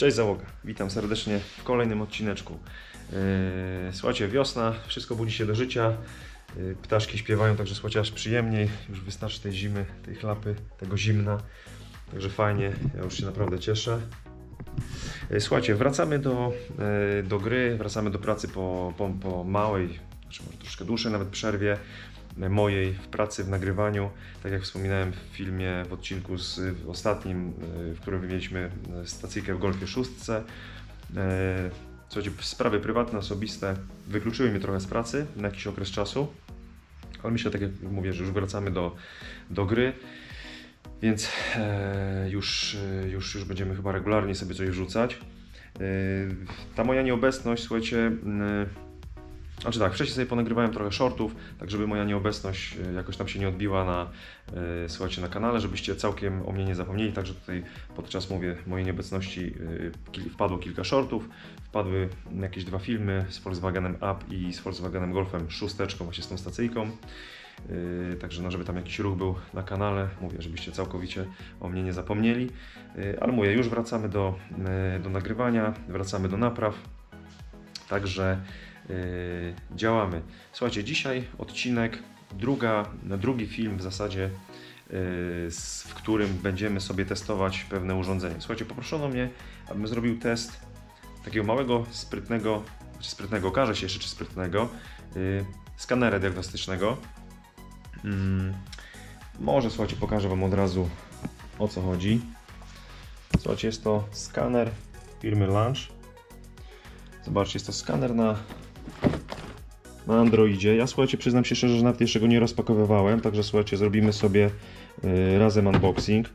Cześć załoga, witam serdecznie w kolejnym odcineczku. Słuchajcie, wiosna, wszystko budzi się do życia, ptaszki śpiewają, także słuchajcie, aż przyjemniej, już wystarczy tej zimy, tej chlapy, tego zimna, także fajnie, ja już się naprawdę cieszę. Słuchajcie, wracamy do gry, wracamy do pracy po małej, znaczy może troszkę dłuższej nawet przerwie mojej w pracy, w nagrywaniu. Tak jak wspominałem w filmie, w odcinku ostatnim, w którym mieliśmy stacyjkę w Golfie 6. Słuchajcie, sprawy prywatne, osobiste wykluczyły mnie trochę z pracy na jakiś okres czasu, ale myślę, tak jak mówię, że już wracamy do gry, więc już będziemy chyba regularnie sobie coś rzucać. Ta moja nieobecność, słuchajcie, znaczy tak, wcześniej sobie ponagrywałem trochę shortów, tak żeby moja nieobecność jakoś tam się nie odbiła słuchajcie, na kanale, żebyście całkiem o mnie nie zapomnieli. Także tutaj podczas, mówię, mojej nieobecności wpadło kilka shortów, wpadły jakieś 2 filmy z Volkswagenem Up i z Volkswagenem Golfem 6, właśnie z tą stacyjką. Także no, żeby tam jakiś ruch był na kanale, mówię, żebyście całkowicie o mnie nie zapomnieli. Ale mówię, już wracamy do nagrywania, wracamy do napraw, także działamy. Słuchajcie, dzisiaj odcinek, drugi film w zasadzie, w którym będziemy sobie testować pewne urządzenie. Słuchajcie, poproszono mnie, abym zrobił test takiego małego, sprytnego, okaże się jeszcze czy sprytnego, skanera diagnostycznego. Może, słuchajcie, pokażę Wam od razu, o co chodzi. Słuchajcie, jest to skaner firmy Launch. Zobaczcie, jest to skaner na Androidzie. Ja, słuchajcie, przyznam się szczerze, że nawet jeszcze go nie rozpakowywałem, także słuchajcie, zrobimy sobie razem unboxing.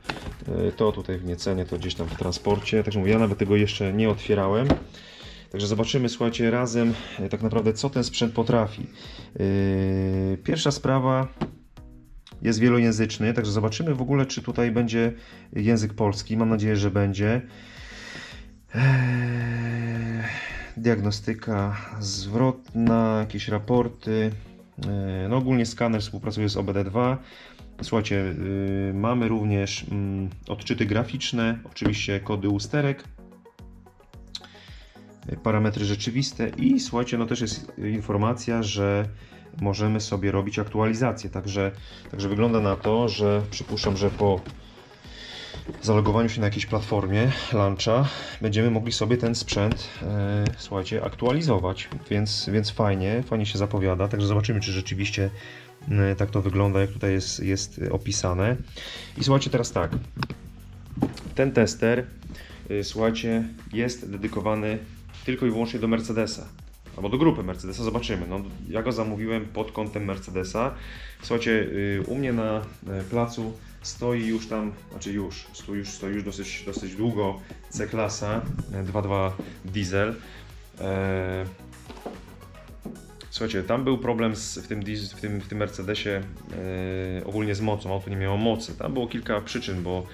To tutaj w niecenie, to gdzieś tam w transporcie, także mówię, ja nawet tego jeszcze nie otwierałem. Także zobaczymy, słuchajcie, razem tak naprawdę, co ten sprzęt potrafi. Pierwsza sprawa, jest wielojęzyczny, także zobaczymy w ogóle, czy tutaj będzie język polski. Mam nadzieję, że będzie. Diagnostyka zwrotna, jakieś raporty. No ogólnie skaner współpracuje z OBD2. Słuchajcie, mamy również odczyty graficzne, oczywiście kody usterek, parametry rzeczywiste i słuchajcie, no też jest informacja, że możemy sobie robić aktualizację. Także wygląda na to, że przypuszczam, że po zalogowaniu się na jakiejś platformie Launcha będziemy mogli sobie ten sprzęt, słuchajcie, aktualizować, więc fajnie się zapowiada, także zobaczymy, czy rzeczywiście tak to wygląda, jak tutaj jest opisane. I słuchajcie, teraz tak, ten tester, słuchajcie, jest dedykowany tylko i wyłącznie do Mercedesa, albo do grupy Mercedesa, zobaczymy. No, ja go zamówiłem pod kątem Mercedesa. Słuchajcie, u mnie na placu stoi już tam, znaczy stoi już dosyć długo C-klasa 2.2 diesel. Słuchajcie, tam był problem w tym Mercedesie ogólnie z mocą, auto nie miało mocy. Tam było kilka przyczyn, bo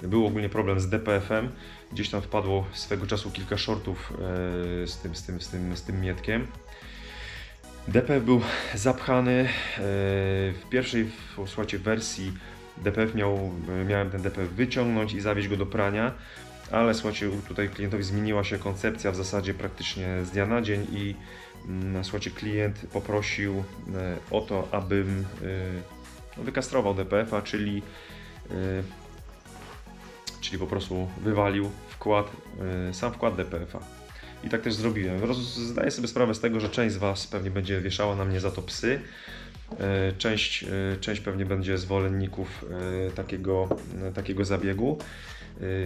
był ogólnie problem z DPF-em. Gdzieś tam wpadło swego czasu kilka shortów z tym mietkiem. DPF był zapchany. W pierwszej, słuchajcie, wersji DPF miałem ten DPF wyciągnąć i zawieźć go do prania, ale słuchajcie, tutaj klientowi zmieniła się koncepcja w zasadzie praktycznie z dnia na dzień i słuchajcie, klient poprosił o to, abym wykastrował DPF-a, czyli po prostu wywalił sam wkład DPF-a. I tak też zrobiłem. Zdaję sobie sprawę z tego, że część z Was pewnie będzie wieszała na mnie za to psy. Część pewnie będzie zwolenników takiego zabiegu.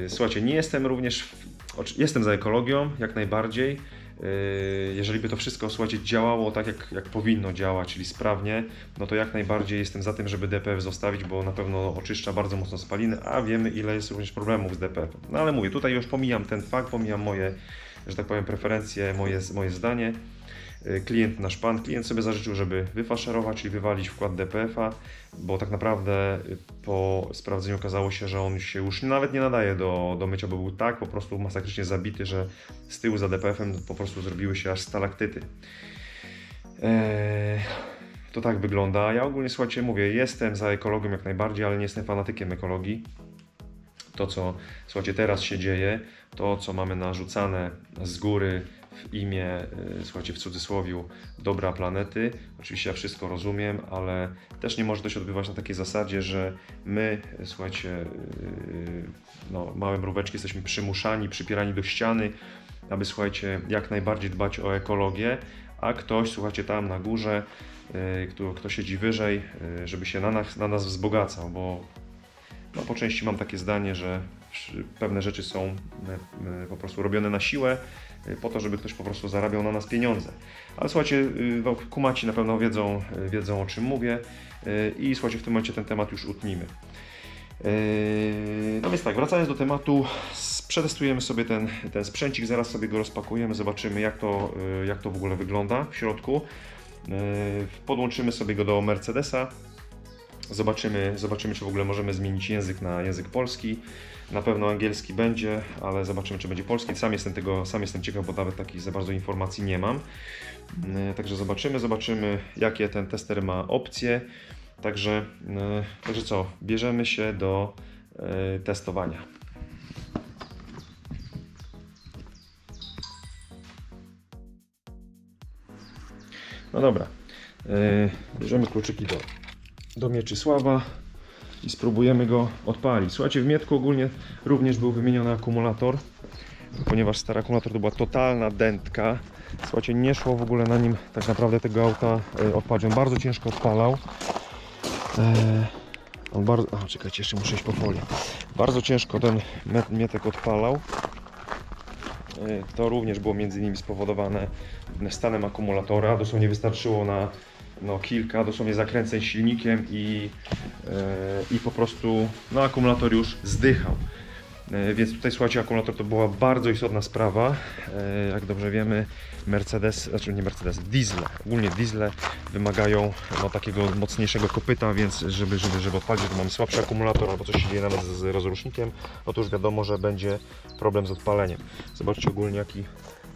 Słuchajcie, nie jestem również, jestem za ekologią, jak najbardziej. Jeżeli by to wszystko, słuchajcie, działało tak jak powinno działać, czyli sprawnie, no to jak najbardziej jestem za tym, żeby DPF zostawić, bo na pewno oczyszcza bardzo mocno spaliny, a wiemy, ile jest również problemów z DPF-em. No ale mówię, tutaj już pomijam ten fakt, pomijam moje, że tak powiem, preferencje, moje zdanie. Klient sobie zażyczył, żeby wyfaszerować, czyli wywalić wkład DPF-a, bo tak naprawdę po sprawdzeniu okazało się, że on się już nawet nie nadaje do mycia, bo był tak po prostu masakrycznie zabity, że z tyłu za DPF-em po prostu zrobiły się aż stalaktyty. To tak wygląda. Ja ogólnie, słuchajcie, mówię, jestem za ekologią jak najbardziej, ale nie jestem fanatykiem ekologii. to co, słuchajcie, teraz się dzieje, to co mamy narzucane z góry w imię, słuchajcie, w cudzysłowiu, dobra planety. Oczywiście ja wszystko rozumiem, ale też nie może to się odbywać na takiej zasadzie, że my, słuchajcie, no, małe mróweczki, jesteśmy przymuszani, przypierani do ściany, aby, słuchajcie, jak najbardziej dbać o ekologię, a ktoś, słuchajcie, tam na górze, kto siedzi wyżej, żeby się na nas wzbogacał, bo no, po części mam takie zdanie, że pewne rzeczy są po prostu robione na siłę, po to, żeby ktoś po prostu zarabiał na nas pieniądze. Ale słuchajcie, no, kumaci na pewno wiedzą o czym mówię i słuchajcie, w tym momencie ten temat już utnijmy. No więc tak, wracając do tematu, przetestujemy sobie ten sprzęcik, zaraz sobie go rozpakujemy, zobaczymy jak to w ogóle wygląda w środku. Podłączymy sobie go do Mercedesa, zobaczymy czy w ogóle możemy zmienić język na język polski. Na pewno angielski będzie, ale zobaczymy czy będzie polski. Sam jestem ciekaw, bo nawet takich za bardzo informacji nie mam. Także zobaczymy jakie ten tester ma opcje. Także co, bierzemy się do testowania. No dobra, bierzemy kluczyki do Mieczysława i spróbujemy go odpalić. Słuchajcie, w Mietku ogólnie również był wymieniony akumulator, ponieważ stary akumulator to była totalna dętka. Słuchajcie, nie szło w ogóle na nim tak naprawdę tego auta odpalić. On bardzo ciężko odpalał. Czekajcie, jeszcze muszę iść po folię. Bardzo ciężko ten Mietek odpalał. To również było między innymi spowodowane stanem akumulatora. Dosłownie wystarczyło na kilka dosłownie zakręceń silnikiem i po prostu akumulator już zdychał. Więc tutaj słuchajcie, akumulator to była bardzo istotna sprawa. Jak dobrze wiemy, ogólnie diesle wymagają takiego mocniejszego kopyta, więc żeby odpalić, to mamy słabszy akumulator albo coś się dzieje nawet z rozrusznikiem, no to już wiadomo, że będzie problem z odpaleniem. Zobaczcie ogólnie jaki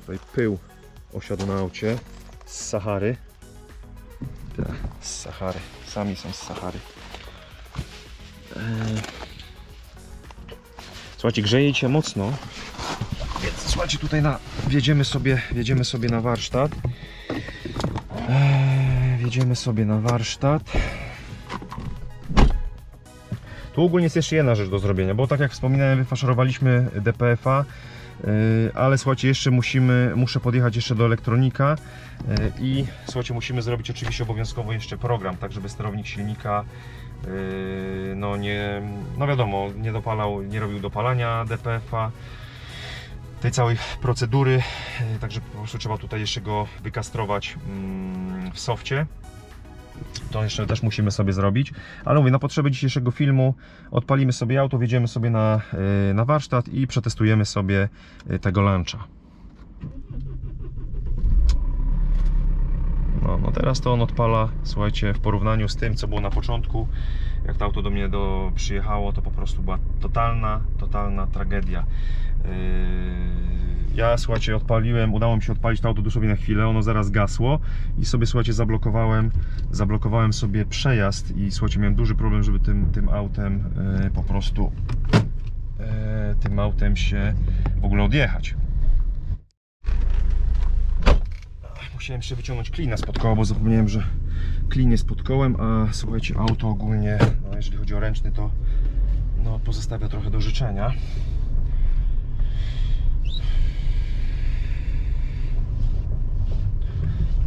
tutaj pył osiadł na aucie z Sahary. Z Sahary, sami są z Sahary. Słuchajcie, grzeje się mocno, więc słuchajcie, tutaj wjedziemy sobie na warsztat. Tu ogólnie jest jeszcze jedna rzecz do zrobienia, bo tak jak wspominałem, wyfaszerowaliśmy DPF-a, ale słuchajcie, jeszcze muszę podjechać jeszcze do elektronika i słuchajcie, musimy zrobić oczywiście obowiązkowo jeszcze program, tak żeby sterownik silnika wiadomo, nie robił dopalania DPF-a, tej całej procedury, także po prostu trzeba tutaj jeszcze go wykastrować w softie. To jeszcze też musimy sobie zrobić, ale mówię, na potrzeby dzisiejszego filmu odpalimy sobie auto, wjedziemy sobie na warsztat i przetestujemy sobie tego luncha. No teraz to on odpala, słuchajcie, w porównaniu z tym, co było na początku, jak to auto do mnie przyjechało, to po prostu była totalna tragedia. Ja, słuchajcie, udało mi się odpalić to auto dosłownie na chwilę, ono zaraz gasło i sobie, słuchajcie, zablokowałem sobie przejazd i, słuchajcie, miałem duży problem, żeby tym autem po prostu tym autem się w ogóle odjechać. Musiałem jeszcze wyciągnąć klina spod koła, bo zapomniałem, że klin jest pod kołem, a słuchajcie, auto ogólnie, jeżeli chodzi o ręczny, to pozostawia trochę do życzenia.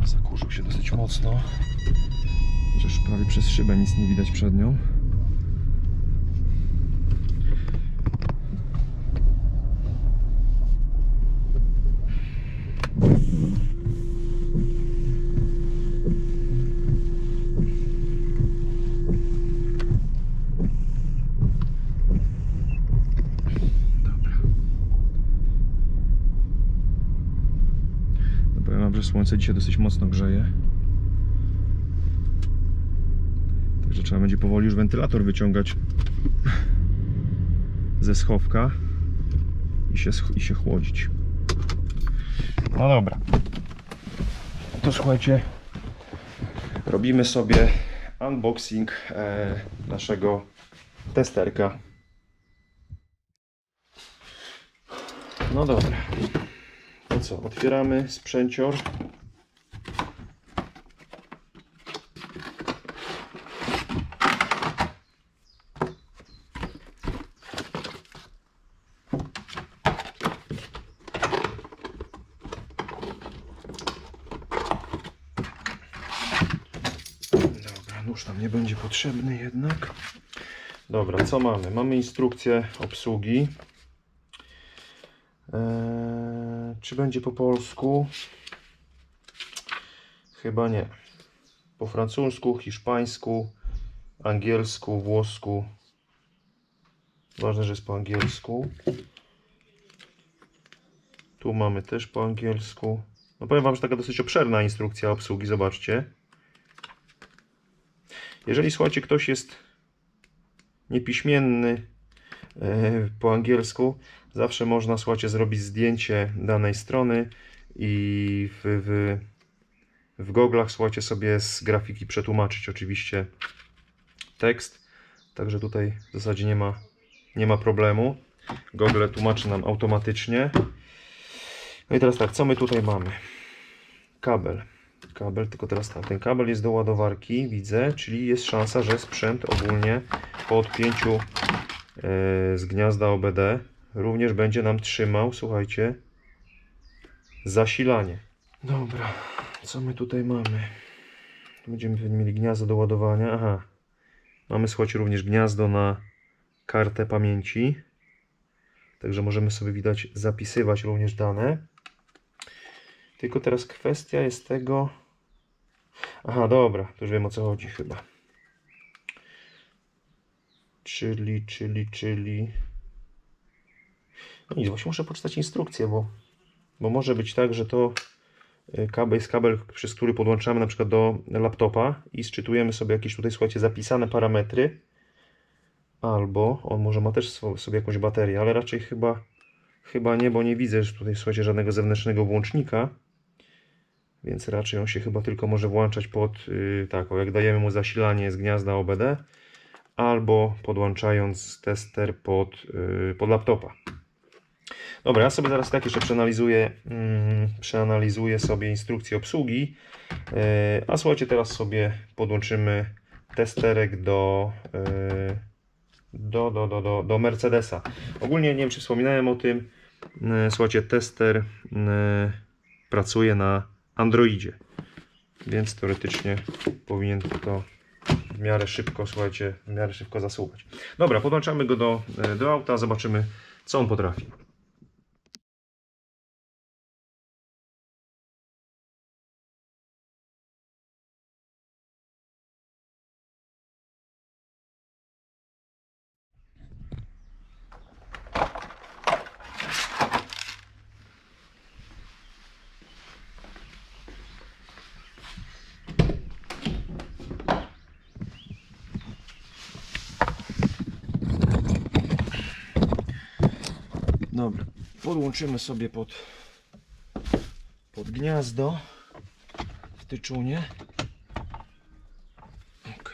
Zakurzył się dosyć mocno, chociaż prawie przez szybę nic nie widać przed nią. Że słońce dzisiaj dosyć mocno grzeje, także trzeba będzie powoli już wentylator wyciągać ze schowka i się chłodzić. No dobra, to słuchajcie, robimy sobie unboxing naszego testerka. No dobra. To co? Otwieramy sprzęcior. Dobra, nóż nam nie będzie potrzebny jednak. Dobra, co mamy? Mamy instrukcję obsługi. Czy będzie po polsku? Chyba nie. Po francusku, hiszpańsku, angielsku, włosku. Ważne, że jest po angielsku. Tu mamy też po angielsku. No powiem wam, że taka dosyć obszerna instrukcja obsługi, zobaczcie. Jeżeli, słuchajcie, ktoś jest niepiśmienny po angielsku, zawsze można, słuchajcie, zrobić zdjęcie danej strony i w goglach, słuchajcie, sobie z grafiki przetłumaczyć oczywiście tekst. Także tutaj w zasadzie nie ma problemu. Google tłumaczy nam automatycznie. No i teraz tak, co my tutaj mamy? Kabel, tylko teraz tak, ten kabel jest do ładowarki, widzę, czyli jest szansa, że sprzęt ogólnie po odpięciu z gniazda OBD również będzie nam trzymał, słuchajcie, zasilanie. Dobra, co my tutaj mamy? Będziemy mieli gniazdo do ładowania. Aha, mamy, słuchajcie, również gniazdo na kartę pamięci. Także możemy sobie, widać, zapisywać również dane. Tylko teraz kwestia jest tego... Aha, dobra, to już wiem, o co chodzi chyba. Czyli... No nic, właśnie muszę poczytać instrukcję, bo może być tak, że to jest kabel, przez który podłączamy na przykład do laptopa i sczytujemy sobie jakieś tutaj, słuchajcie, zapisane parametry. Albo on może ma też sobie jakąś baterię, ale raczej chyba nie, bo nie widzę że tutaj, słuchajcie, żadnego zewnętrznego włącznika. Więc raczej on się chyba tylko może włączać pod, tak, jak dajemy mu zasilanie z gniazda OBD, albo podłączając tester pod laptopa. Dobra, ja sobie zaraz tak jeszcze przeanalizuję sobie instrukcję obsługi, a słuchajcie, teraz sobie podłączymy testerek do Mercedesa. Ogólnie nie wiem, czy wspominałem o tym, słuchajcie, tester pracuje na Androidzie, więc teoretycznie powinien to w miarę szybko, słuchajcie, w miarę szybko zasuwać. Dobra, podłączamy go do auta, zobaczymy, co on potrafi. Dobra, podłączymy sobie pod gniazdo w tyczunie. Ok.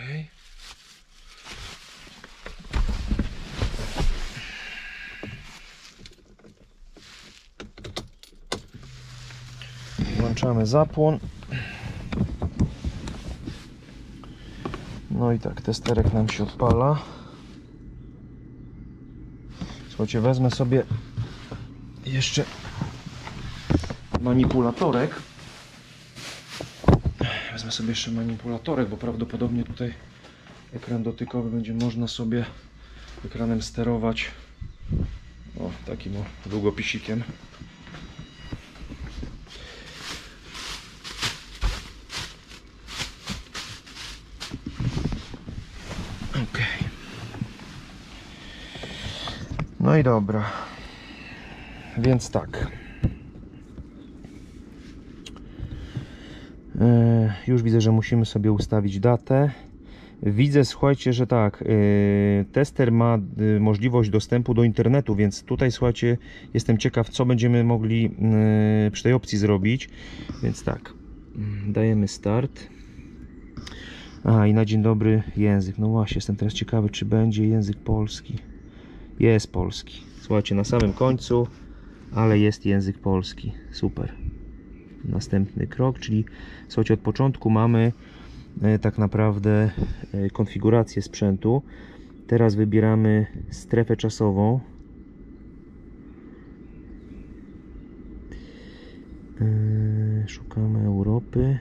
Włączamy zapłon. No i tak, testerek nam się odpala. Słuchajcie, wezmę sobie jeszcze manipulatorek. Bo prawdopodobnie tutaj ekran dotykowy będzie można sobie ekranem sterować takim długopisikiem. Ok. No i dobra. Więc tak. Już widzę, że musimy sobie ustawić datę. Widzę, słuchajcie, że tak, tester ma możliwość dostępu do internetu, więc tutaj, słuchajcie, jestem ciekaw, co będziemy mogli przy tej opcji zrobić. Więc tak, dajemy start. Aha, i na dzień dobry język. No właśnie, jestem teraz ciekawy, czy będzie język polski. Jest polski. Słuchajcie, na samym końcu ale jest język polski. Super. Następny krok, czyli słuchajcie, od początku mamy tak naprawdę konfigurację sprzętu. Teraz wybieramy strefę czasową. Szukamy Europy.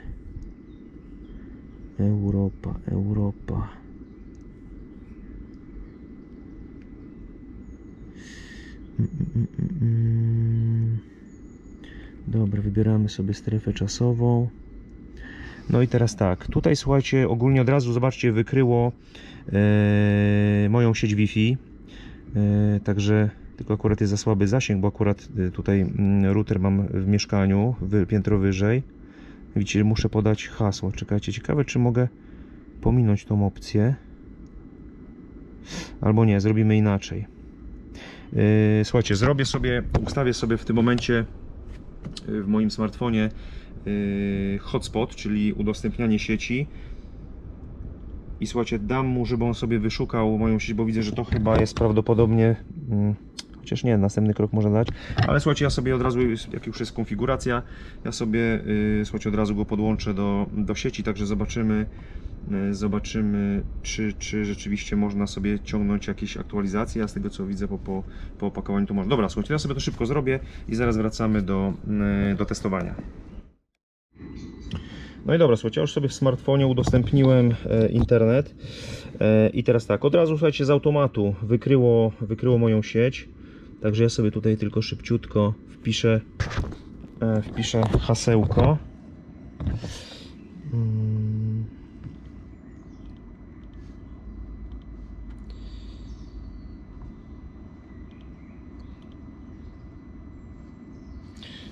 Europa. Dobra, wybieramy sobie strefę czasową. No i teraz tak, tutaj słuchajcie, ogólnie od razu zobaczcie, wykryło moją sieć Wi-Fi. Także tylko akurat jest za słaby zasięg, bo akurat tutaj router mam w mieszkaniu, piętro wyżej. Widzicie, muszę podać hasło. Czekajcie, ciekawe, czy mogę pominąć tą opcję. Albo nie, zrobimy inaczej. Słuchajcie, ustawię sobie w tym momencie w moim smartfonie hotspot, czyli udostępnianie sieci. I słuchajcie, dam mu, żeby on sobie wyszukał moją sieć, bo widzę, że to chyba jest prawdopodobnie, chociaż nie, następny krok może dać, ale słuchajcie, ja sobie od razu, jak już jest konfiguracja, ja sobie, słuchajcie, od razu go podłączę do sieci, także zobaczymy, czy rzeczywiście można sobie ciągnąć jakieś aktualizacje, a z tego co widzę po opakowaniu to można. Dobra, słuchajcie, ja sobie to szybko zrobię i zaraz wracamy do testowania. No i dobra, słuchajcie, ja już sobie w smartfonie udostępniłem internet i teraz tak, od razu, słuchajcie, z automatu wykryło moją sieć, także ja sobie tutaj tylko szybciutko wpiszę hasełko.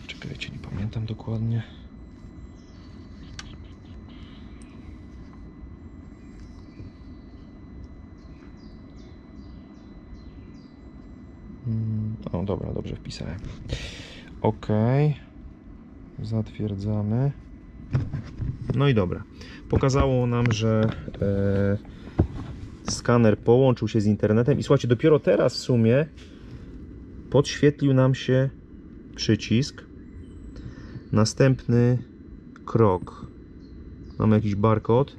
Czekajcie, nie pamiętam dokładnie. O, dobra, dobrze wpisałem. OK. Zatwierdzamy. No i dobra. Pokazało nam, że skaner połączył się z internetem i słuchajcie, dopiero teraz w sumie podświetlił nam się przycisk. Następny krok. Mamy jakiś barkod.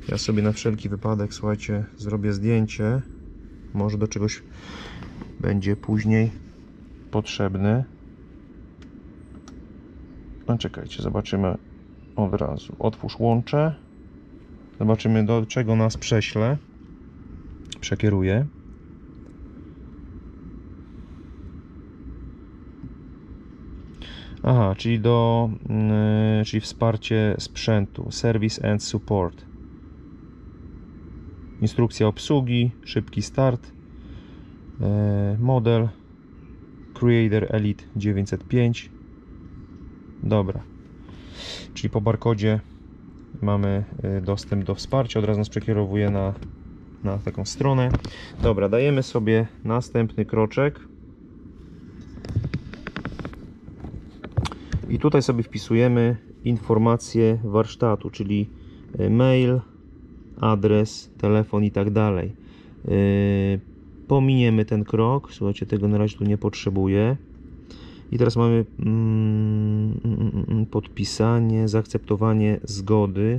Ja sobie na wszelki wypadek, słuchajcie, zrobię zdjęcie. Może do czegoś będzie później potrzebny. No czekajcie, zobaczymy od razu. Otwórz łącze. Zobaczymy, do czego nas przekieruje. Aha, czyli wsparcie sprzętu. Service and support. Instrukcja obsługi, szybki start. Model Creator Elite 905. Dobra, czyli po barkodzie mamy dostęp do wsparcia, od razu nas przekierowuje na taką stronę. Dobra, dajemy sobie następny kroczek i tutaj sobie wpisujemy informacje warsztatu, czyli mail, adres, telefon i tak dalej. Pominiemy ten krok, słuchajcie, tego na razie tu nie potrzebuję. I teraz mamy podpisanie, zaakceptowanie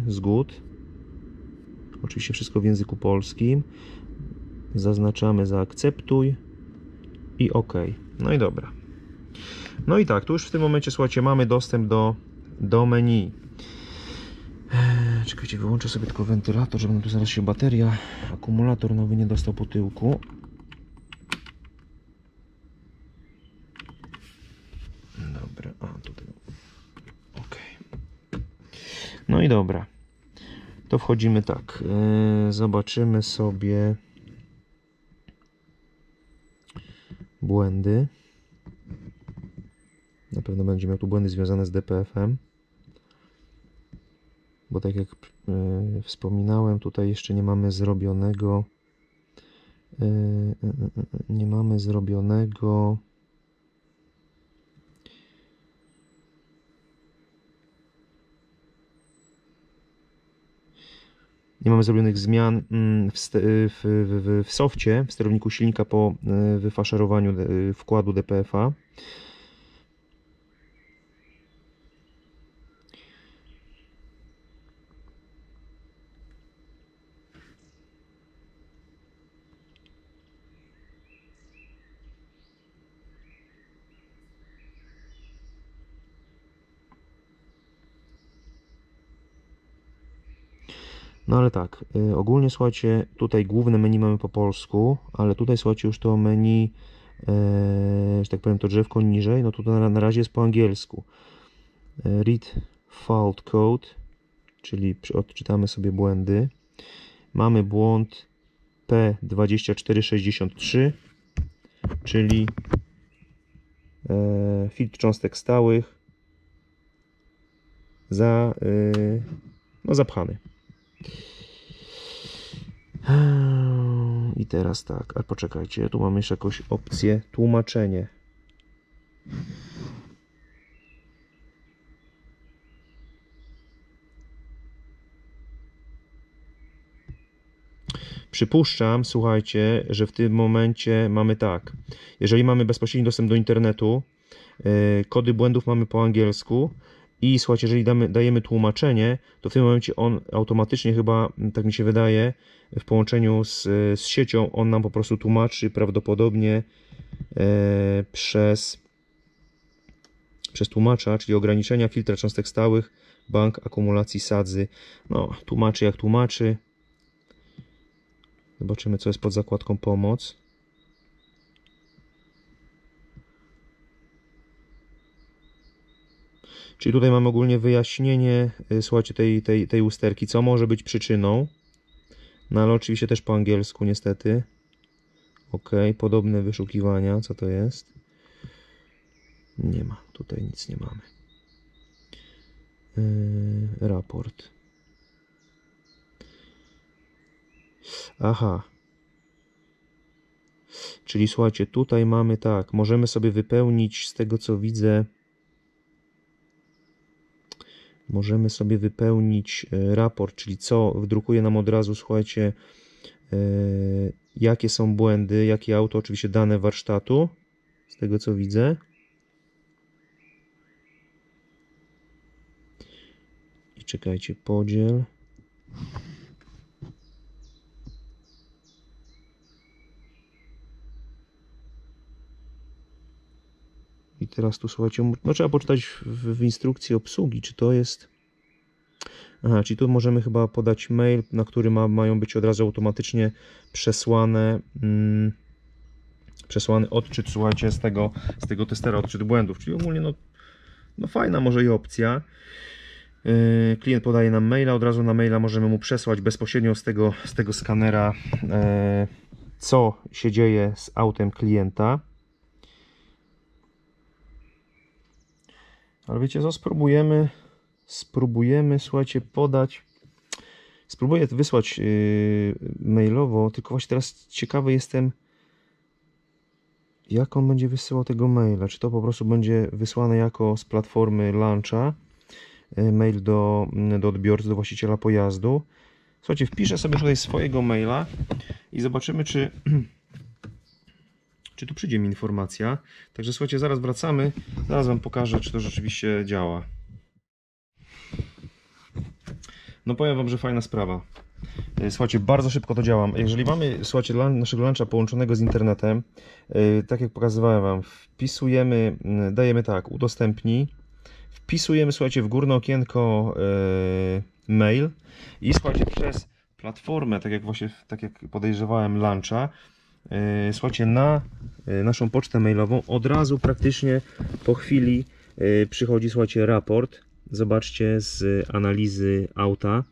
zgód. Oczywiście wszystko w języku polskim. Zaznaczamy zaakceptuj i OK. No i dobra. No i tak, tu już w tym momencie, słuchajcie, mamy dostęp do menu. Czekajcie, wyłączę sobie tylko wentylator, żeby nam tu zaraz się akumulator nowy nie dostał po tyłku. Dobra, tutaj. OK. No i dobra. To wchodzimy tak. Zobaczymy sobie błędy. Na pewno będzie miał tu błędy związane z DPF-em. Bo tak jak wspominałem, tutaj jeszcze nie mamy zrobionego nie mamy zrobionych zmian w softie, w sterowniku silnika po wyfaszerowaniu wkładu DPF-a. No ale tak, ogólnie słuchajcie, tutaj główne menu mamy po polsku, ale tutaj słuchajcie już to menu, że tak powiem, to drzewko niżej, no tutaj na razie jest po angielsku. Read fault code, czyli odczytamy sobie błędy. Mamy błąd P2463, czyli filtr cząstek stałych zapchany. I teraz tak, ale poczekajcie, tu mam jeszcze jakąś opcję tłumaczenie. Przypuszczam, słuchajcie, że w tym momencie mamy tak, jeżeli mamy bezpośredni dostęp do internetu, kody błędów mamy po angielsku i słuchajcie, jeżeli dajemy tłumaczenie, to w tym momencie on automatycznie chyba, tak mi się wydaje, w połączeniu z siecią, on nam po prostu tłumaczy prawdopodobnie przez tłumacza, czyli ograniczenia, filtra cząstek stałych, bank akumulacji sadzy. No, tłumaczy jak tłumaczy. Zobaczymy, co jest pod zakładką pomoc. Czyli tutaj mamy ogólnie wyjaśnienie, słuchajcie, tej usterki, co może być przyczyną. No ale oczywiście też po angielsku niestety. Ok, podobne wyszukiwania, co to jest? Nie ma, tutaj nic nie mamy. Raport. Aha. Czyli słuchajcie, tutaj mamy tak, możemy sobie wypełnić z tego co widzę. Możemy sobie wypełnić raport, czyli co wydrukuje nam od razu, słuchajcie, jakie są błędy, jakie auto, oczywiście dane warsztatu, z tego co widzę. I czekajcie, podziel. I teraz tu słuchajcie, no trzeba poczytać w instrukcji obsługi, czy to jest... Aha, czyli tu możemy chyba podać mail, na który mają być od razu automatycznie przesłany odczyt, słuchajcie, z tego testera, odczyt błędów. Czyli ogólnie no fajna może i opcja. Klient podaje nam maila, od razu na maila możemy mu przesłać bezpośrednio z tego skanera, co się dzieje z autem klienta. Ale wiecie co, spróbujemy, słuchajcie, spróbuję wysłać mailowo, tylko właśnie teraz ciekawy jestem, jak on będzie wysyłał tego maila. Czy to po prostu będzie wysłane jako z platformy Launcha, mail do odbiorcy, do właściciela pojazdu. Słuchajcie, wpiszę sobie tutaj swojego maila i zobaczymy, czy tu przyjdzie mi informacja. Także słuchajcie, zaraz wracamy, zaraz wam pokażę, czy to rzeczywiście działa. No powiem wam, że fajna sprawa. Słuchajcie, bardzo szybko to działa. Jeżeli mamy, słuchajcie, naszego launcha połączonego z internetem, tak jak pokazywałem wam, wpisujemy, dajemy tak, udostępnij, wpisujemy, słuchajcie, w górne okienko mail i słuchajcie, przez platformę, tak jak podejrzewałem, launcha, słuchajcie, na naszą pocztę mailową od razu praktycznie po chwili przychodzi, słuchajcie, raport. Zobaczcie, z analizy auta.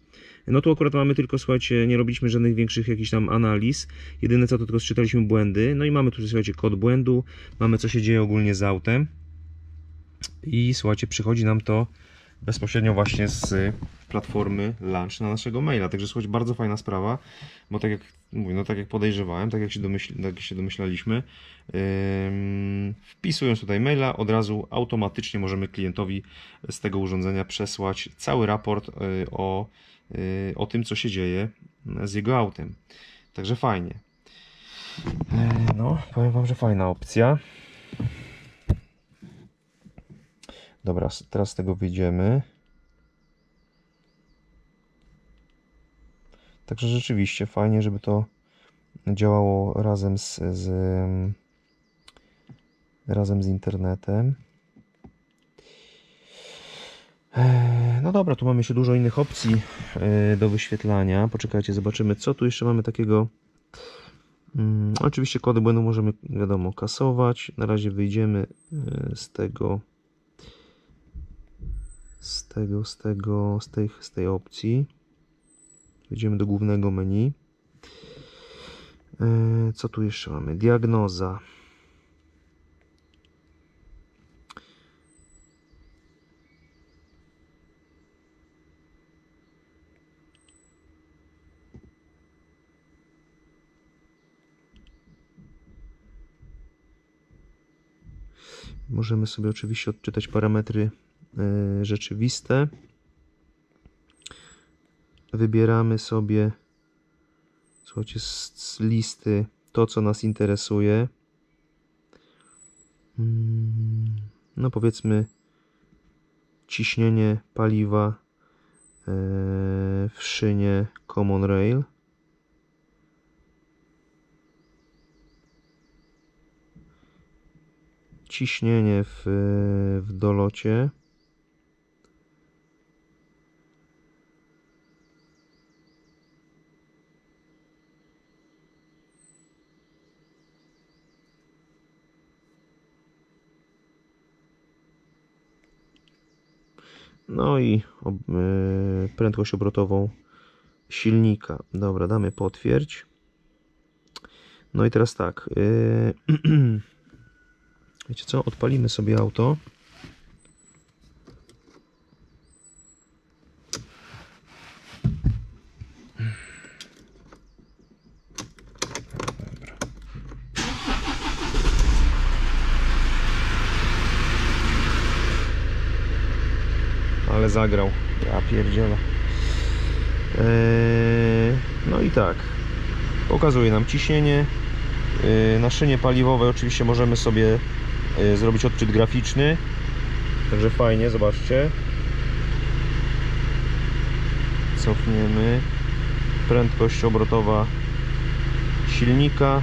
No tu akurat mamy tylko, słuchajcie, nie robiliśmy żadnych większych jakichś tam analiz. Jedyne co to tylko sczytaliśmy błędy. No i mamy tu, słuchajcie, kod błędu. Mamy, co się dzieje ogólnie z autem. I słuchajcie, przychodzi nam to bezpośrednio właśnie z platformy Launch na naszego maila. Także słuchajcie, bardzo fajna sprawa, bo tak jak mówię, no tak jak podejrzewałem, tak jak się domyślaliśmy, wpisując tutaj maila, od razu automatycznie możemy klientowi z tego urządzenia przesłać cały raport o tym, co się dzieje z jego autem. Także fajnie. No, powiem wam, że fajna opcja. Dobra, teraz z tego wyjdziemy. Także rzeczywiście fajnie, żeby to działało razem z internetem. No dobra, tu mamy jeszcze dużo innych opcji do wyświetlania. Poczekajcie, zobaczymy, co tu jeszcze mamy takiego. Oczywiście kody błędu możemy, wiadomo, kasować. Na razie wyjdziemy z tej opcji. Wejdziemy do głównego menu. Co tu jeszcze mamy? Diagnoza. Możemy sobie oczywiście odczytać parametry rzeczywiste. Wybieramy sobie, słuchajcie, z listy to, co nas interesuje. No powiedzmy ciśnienie paliwa w szynie Common Rail. Ciśnienie w dolocie. No i prędkość obrotową silnika. Dobra, damy potwierdź. No i teraz tak. Wiecie co? Odpalimy sobie auto. Ale zagrał. Ja pierdzielę. No i tak. Pokazuje nam ciśnienie. Na szynie paliwowej oczywiście możemy sobie zrobić odczyt graficzny. Także fajnie, zobaczcie. Cofniemy. Prędkość obrotowa silnika.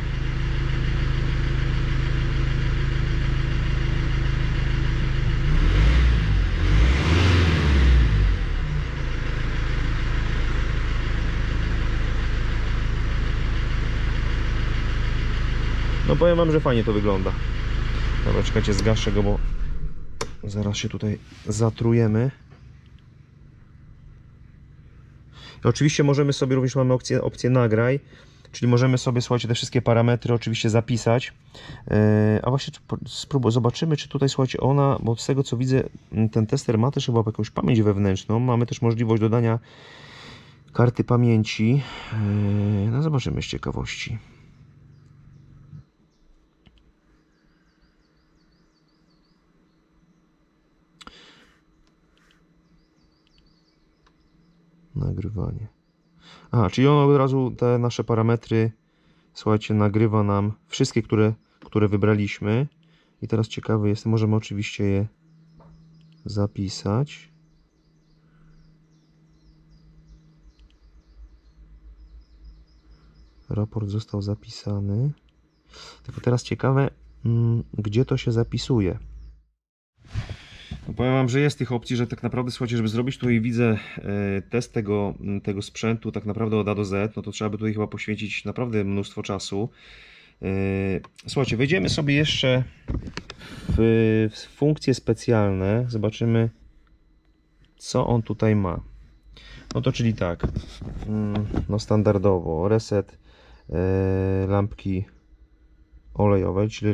No powiem wam, że fajnie to wygląda. Dobra, czekajcie, zgaszę go, bo zaraz się tutaj zatrujemy. I oczywiście możemy sobie, również mamy opcję nagraj, czyli możemy sobie, słuchajcie, te wszystkie parametry oczywiście zapisać. A właśnie zobaczymy, czy tutaj, słuchajcie, bo z tego co widzę, ten tester ma też chyba jakąś pamięć wewnętrzną. Mamy też możliwość dodania karty pamięci. No zobaczymy z ciekawości. Nagrywanie. Aha, czyli on od razu te nasze parametry, słuchajcie, nagrywa nam wszystkie, które wybraliśmy. I teraz ciekawy jestem, możemy oczywiście je zapisać. Raport został zapisany. Tylko teraz ciekawe, gdzie to się zapisuje. No powiem wam, że jest tych opcji, że tak naprawdę, słuchajcie, żeby zrobić tutaj, widzę, test tego sprzętu tak naprawdę od A do Z, no to trzeba by tutaj chyba poświęcić naprawdę mnóstwo czasu. Słuchajcie, wejdziemy sobie jeszcze w funkcje specjalne, zobaczymy, co on tutaj ma. No to czyli tak, no standardowo reset lampki olejowej, czyli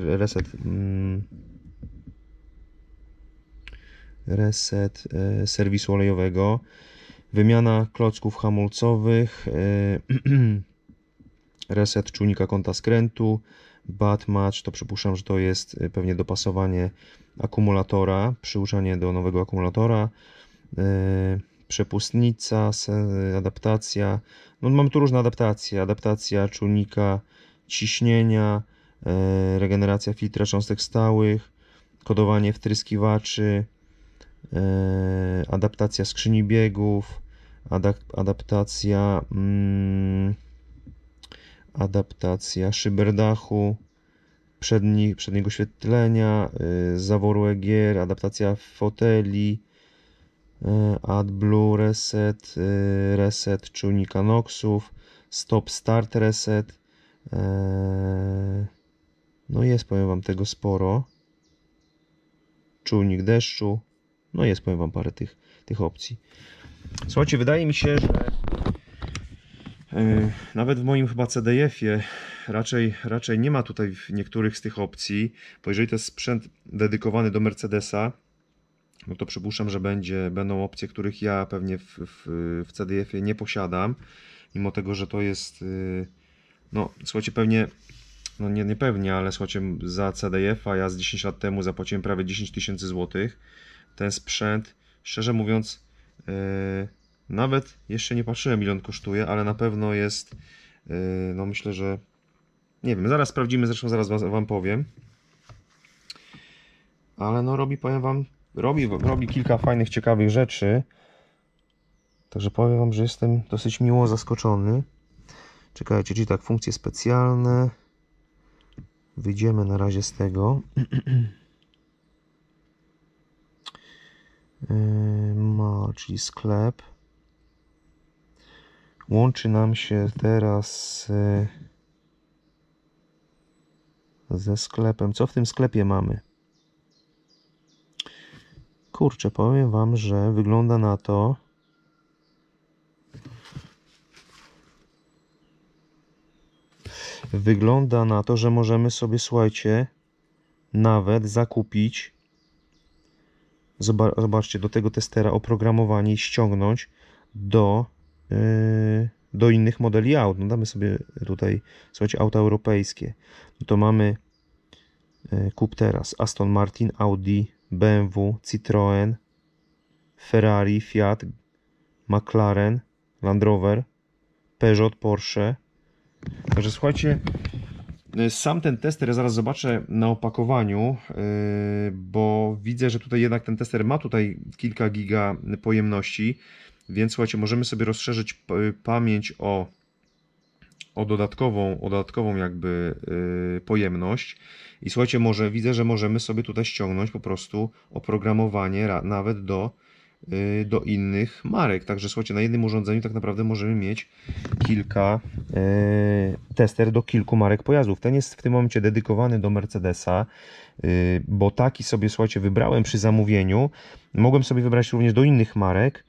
reset serwisu olejowego, wymiana klocków hamulcowych, reset czujnika kąta skrętu, bat match, to przypuszczam, że to jest pewnie dopasowanie akumulatora, przyłączanie do nowego akumulatora, przepustnica, adaptacja. No, mamy tu różne adaptacje. Adaptacja czujnika ciśnienia, regeneracja filtra cząstek stałych, kodowanie wtryskiwaczy, adaptacja skrzyni biegów, adaptacja szyber dachu, przedniego świetlenia, zaworu EGR, adaptacja foteli, AdBlue reset, reset czujnika NOxów, stop start reset. No jest, powiem wam, tego sporo. Czujnik deszczu. No jest, powiem wam, parę tych opcji. Słuchajcie, wydaje mi się, że nawet w moim chyba CDF-ie raczej nie ma tutaj niektórych z tych opcji, bo jeżeli to jest sprzęt dedykowany do Mercedesa, no to przypuszczam, że będą opcje, których ja pewnie w CDF-ie nie posiadam, mimo tego, że to jest, no słuchajcie, pewnie, no nie pewnie, ale słuchajcie, za CDF-a ja z 10 lat temu zapłaciłem prawie 10 000 złotych. Ten sprzęt, szczerze mówiąc, nawet jeszcze nie patrzyłem, ile on kosztuje, ale na pewno jest, no myślę, że nie wiem, zaraz sprawdzimy, zresztą zaraz wam powiem. Ale no powiem wam, robi kilka fajnych, ciekawych rzeczy. Także powiem wam, że jestem dosyć miło zaskoczony. Czekajcie, czyli tak, funkcje specjalne. Wyjdziemy na razie z tego. Czyli sklep. Łączy nam się teraz ze sklepem. Co w tym sklepie mamy? Kurczę, powiem wam, że wygląda na to, że możemy sobie, słuchajcie, nawet zakupić, zobaczcie, do tego testera oprogramowanie i ściągnąć do innych modeli aut. No damy sobie tutaj, słuchajcie, auta europejskie. No to mamy, kup teraz Aston Martin, Audi, BMW, Citroen, Ferrari, Fiat, McLaren, Land Rover, Peugeot, Porsche. Także słuchajcie, sam ten tester, ja zaraz zobaczę na opakowaniu, bo widzę, że tutaj jednak ten tester ma tutaj kilka giga pojemności, więc słuchajcie, możemy sobie rozszerzyć pamięć o dodatkową jakby pojemność. I słuchajcie, widzę, że możemy sobie tutaj ściągnąć po prostu oprogramowanie nawet do innych marek. Także słuchajcie, na jednym urządzeniu tak naprawdę możemy mieć tester do kilku marek pojazdów. Ten jest w tym momencie dedykowany do Mercedesa, bo taki sobie, słuchajcie, wybrałem przy zamówieniu. Mogłem sobie wybrać również do innych marek,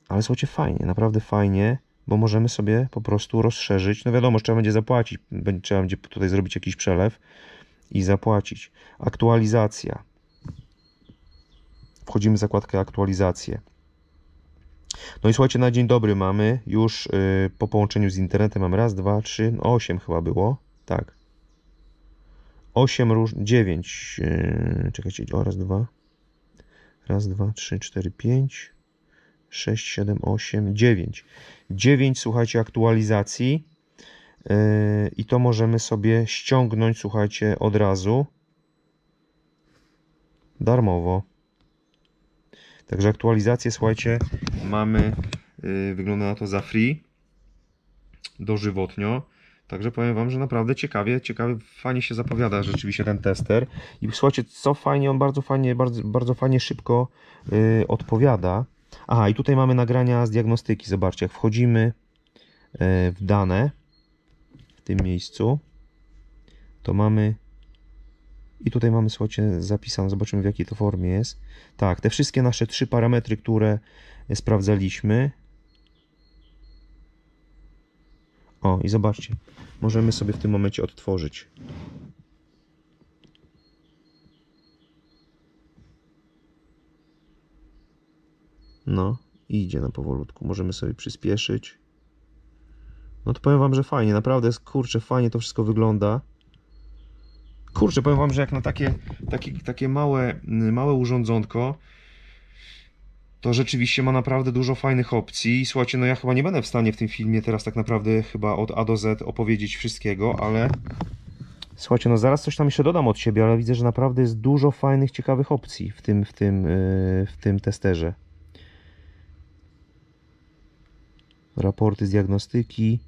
ale słuchajcie, fajnie, naprawdę fajnie, bo możemy sobie po prostu rozszerzyć. No wiadomo, że trzeba będzie zapłacić, trzeba będzie tutaj zrobić jakiś przelew i zapłacić. Aktualizacja. Wchodzimy w zakładkę aktualizacje. No i słuchajcie, na dzień dobry mamy już po połączeniu z internetem mamy raz, dwa, trzy, no 8 chyba było, tak. 9, czekajcie, raz, dwa, 3, 4, 5, 6, 7, 8, 9. 9, słuchajcie, aktualizacji i to możemy sobie ściągnąć, słuchajcie, od razu darmowo. Także aktualizację, słuchajcie, mamy, wygląda na to za free, dożywotnio. Także powiem wam, że naprawdę ciekawie, fajnie się zapowiada rzeczywiście ten tester. I słuchajcie, co fajnie, on bardzo fajnie szybko odpowiada. Aha, i tutaj mamy nagrania z diagnostyki. Zobaczcie, jak wchodzimy w dane w tym miejscu, to mamy i tutaj mamy, słuchajcie, zapisane, zobaczymy, w jakiej to formie jest. Tak, te wszystkie nasze 3 parametry, które sprawdzaliśmy. O, i zobaczcie, możemy sobie w tym momencie odtworzyć. No, i idzie na powolutku. Możemy sobie przyspieszyć. No to powiem wam, że fajnie, naprawdę, kurczę, fajnie to wszystko wygląda. Kurczę, powiem wam, że jak na takie małe urządzonko, to rzeczywiście ma naprawdę dużo fajnych opcji. I słuchajcie, no ja chyba nie będę w stanie w tym filmie teraz tak naprawdę chyba od A do Z opowiedzieć wszystkiego, ale słuchajcie, no zaraz coś tam jeszcze dodam od siebie, ale widzę, że naprawdę jest dużo fajnych, ciekawych opcji w tym testerze. Raporty z diagnostyki,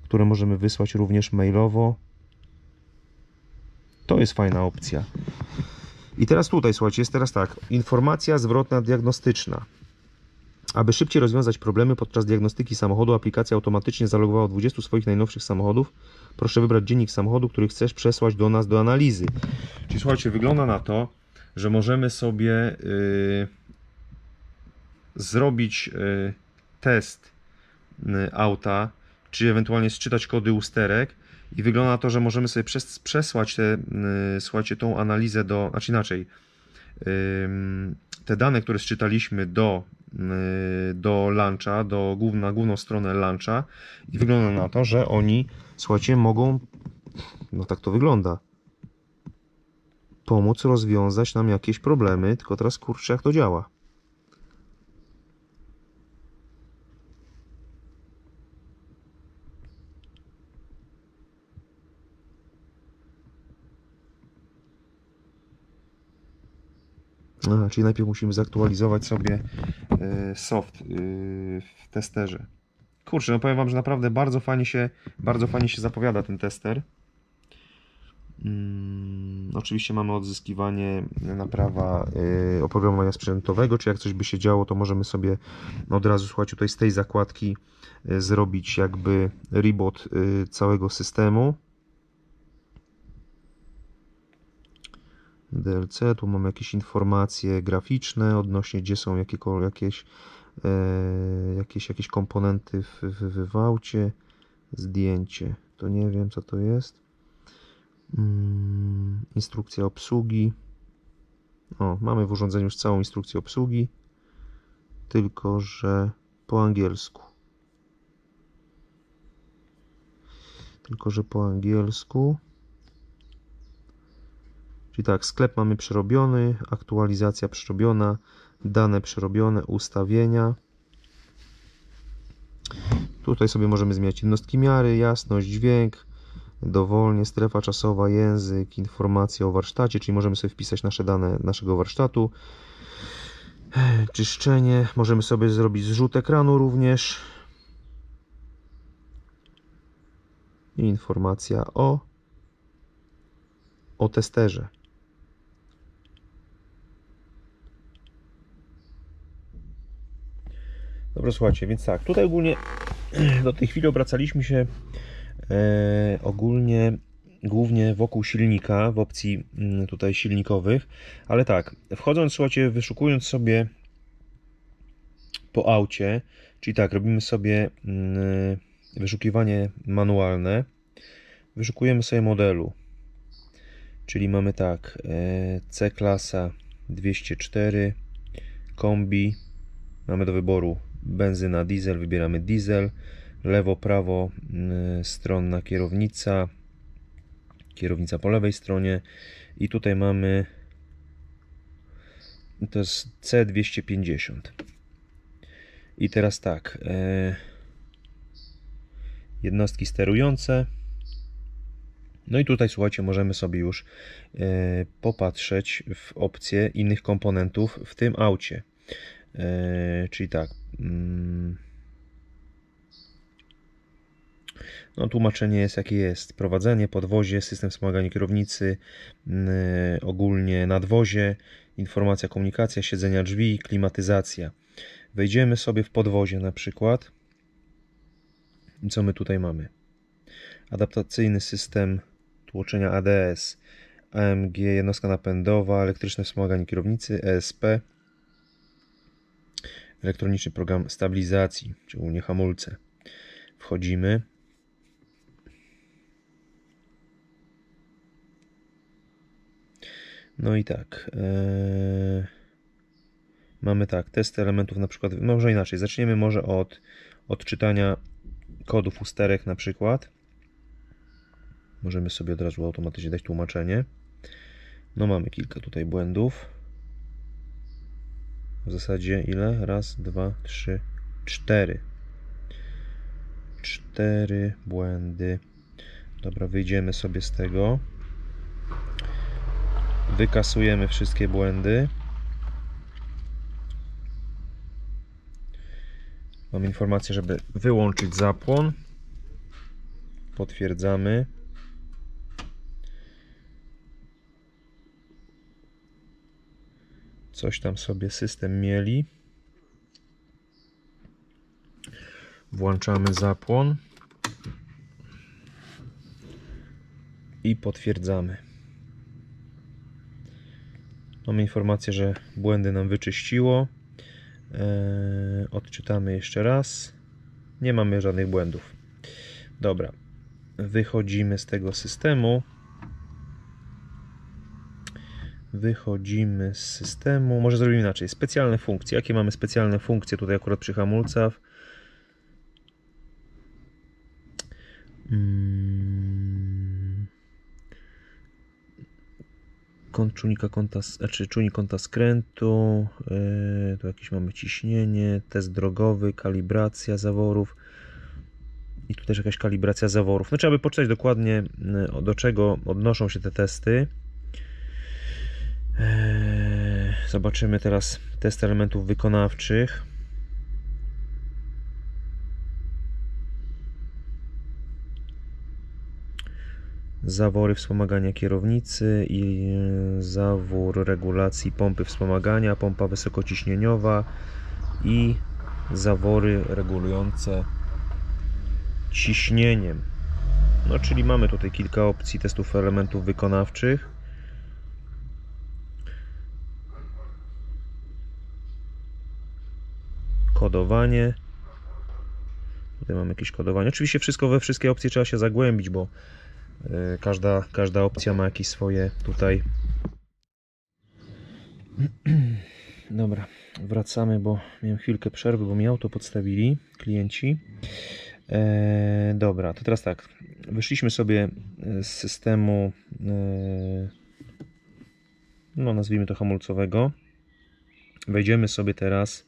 które możemy wysłać również mailowo. To jest fajna opcja. I teraz tutaj, słuchajcie, jest teraz tak. Informacja zwrotna diagnostyczna. Aby szybciej rozwiązać problemy podczas diagnostyki samochodu, aplikacja automatycznie zalogowała 20 swoich najnowszych samochodów. Proszę wybrać dziennik samochodu, który chcesz przesłać do nas do analizy. Czyli słuchajcie, wygląda na to, że możemy sobie zrobić test auta, czy ewentualnie sczytać kody usterek. I wygląda na to, że możemy sobie przesłać słuchajcie, tą analizę do, znaczy inaczej, te dane, które sczytaliśmy do launcha, na główną stronę launcha i wygląda na to, że oni, słuchajcie, mogą, no tak to wygląda, pomóc rozwiązać nam jakieś problemy, tylko teraz kurczę, jak to działa. Czyli najpierw musimy zaktualizować sobie soft w testerze. Kurczę, no powiem wam, że naprawdę bardzo fajnie się zapowiada ten tester. Oczywiście mamy odzyskiwanie naprawa oprogramowania sprzętowego, czy jak coś by się działo, to możemy sobie od razu, słuchajcie, tutaj z tej zakładki zrobić jakby reboot całego systemu. DLC, tu mamy jakieś informacje graficzne odnośnie, gdzie są jakieś komponenty w aucie. Zdjęcie, to nie wiem co to jest. Instrukcja obsługi. O, mamy w urządzeniu już całą instrukcję obsługi, tylko że po angielsku. Czyli tak, sklep mamy przerobiony, aktualizacja przerobiona, dane przerobione, ustawienia. Tutaj sobie możemy zmieniać jednostki miary, jasność, dźwięk, dowolnie, strefa czasowa, język, informacje o warsztacie, czyli możemy sobie wpisać nasze dane naszego warsztatu. Czyszczenie, możemy sobie zrobić zrzut ekranu również. I informacja o testerze. Dobra, słuchajcie, więc tak, tutaj ogólnie do tej chwili obracaliśmy się głównie wokół silnika, w opcji tutaj silnikowych, ale tak, wchodząc, słuchajcie, wyszukując sobie po aucie, czyli tak, robimy sobie wyszukiwanie manualne, wyszukujemy sobie modelu, czyli mamy tak, C-klasa 204, kombi, mamy do wyboru benzyna, diesel, wybieramy diesel, lewo, prawo, stronna kierownica po lewej stronie i tutaj mamy, to jest C250. I teraz tak, jednostki sterujące. No i tutaj, słuchajcie, możemy sobie już popatrzeć w opcje innych komponentów w tym aucie. Czyli tak, no tłumaczenie jest jakie jest: prowadzenie, podwozie, system wspomagania kierownicy, ogólnie nadwozie, informacja, komunikacja, siedzenia, drzwi, klimatyzacja. Wejdziemy sobie w podwozie na przykład. I co my tutaj mamy? Adaptacyjny system tłoczenia ADS, AMG, jednostka napędowa, elektryczne wspomaganie kierownicy, ESP, elektroniczny program stabilizacji, czy ogólnie hamulce. Wchodzimy. No i tak. Mamy tak, testy elementów na przykład, może inaczej, zaczniemy może od odczytania kodów usterek na przykład. Możemy sobie od razu automatycznie dać tłumaczenie. No mamy kilka tutaj błędów. W zasadzie ile? Raz, dwa, trzy, cztery. 4 błędy. Dobra, wyjdziemy sobie z tego. Wykasujemy wszystkie błędy. Mam informację, żeby wyłączyć zapłon. Potwierdzamy. Coś tam sobie system mieli. Włączamy zapłon. I potwierdzamy. Mamy informację, że błędy nam wyczyściło. Odczytamy jeszcze raz. Nie mamy żadnych błędów. Dobra. Wychodzimy z tego systemu. Wychodzimy z systemu. Może zrobimy inaczej. Specjalne funkcje. Jakie mamy specjalne funkcje tutaj akurat przy hamulcach? Kąt czujnika kąta, znaczy czujnik kąta skrętu. Tu jakieś mamy ciśnienie, test drogowy, kalibracja zaworów. I tu też jakaś kalibracja zaworów. No trzeba by poczytać dokładnie, do czego odnoszą się te testy. Zobaczymy teraz test elementów wykonawczych. Zawory wspomagania kierownicy i zawór regulacji pompy wspomagania, pompa wysokociśnieniowa i zawory regulujące ciśnieniem. No, czyli mamy tutaj kilka opcji testów elementów wykonawczych. Kodowanie. Tutaj mamy jakieś kodowanie. Oczywiście we wszystkie opcje trzeba się zagłębić, bo każda opcja ma jakieś swoje tutaj. Dobra, wracamy, bo miałem chwilkę przerwy, bo mi auto podstawili klienci. Dobra, to teraz tak. Wyszliśmy sobie z systemu, no nazwijmy to hamulcowego. Wejdziemy sobie teraz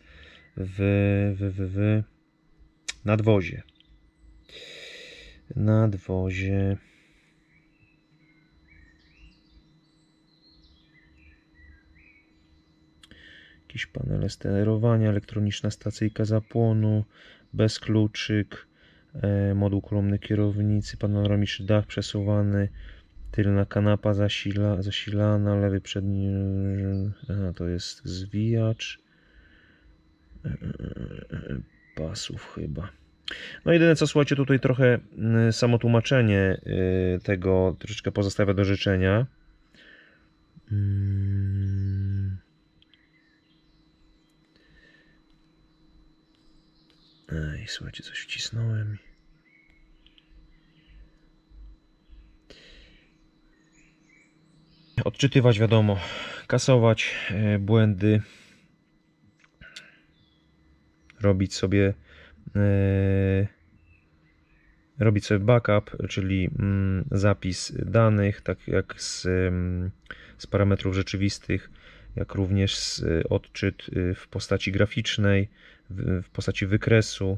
w nadwozie. Nadwozie. Jakieś panele sterowania, elektroniczna stacyjka zapłonu, bezkluczyk, moduł kolumny kierownicy, panoramiczny dach przesuwany, tylna kanapa zasilana, lewy przedni, to jest zwijacz pasów chyba. No jedyne co, słuchajcie, tutaj trochę samo tłumaczenie tego troszeczkę pozostawia do życzenia. Ej, słuchajcie, coś wcisnąłem. Odczytywać, wiadomo, kasować błędy, robić sobie backup, czyli zapis danych, tak jak z parametrów rzeczywistych, jak również odczyt w postaci graficznej, w postaci wykresu.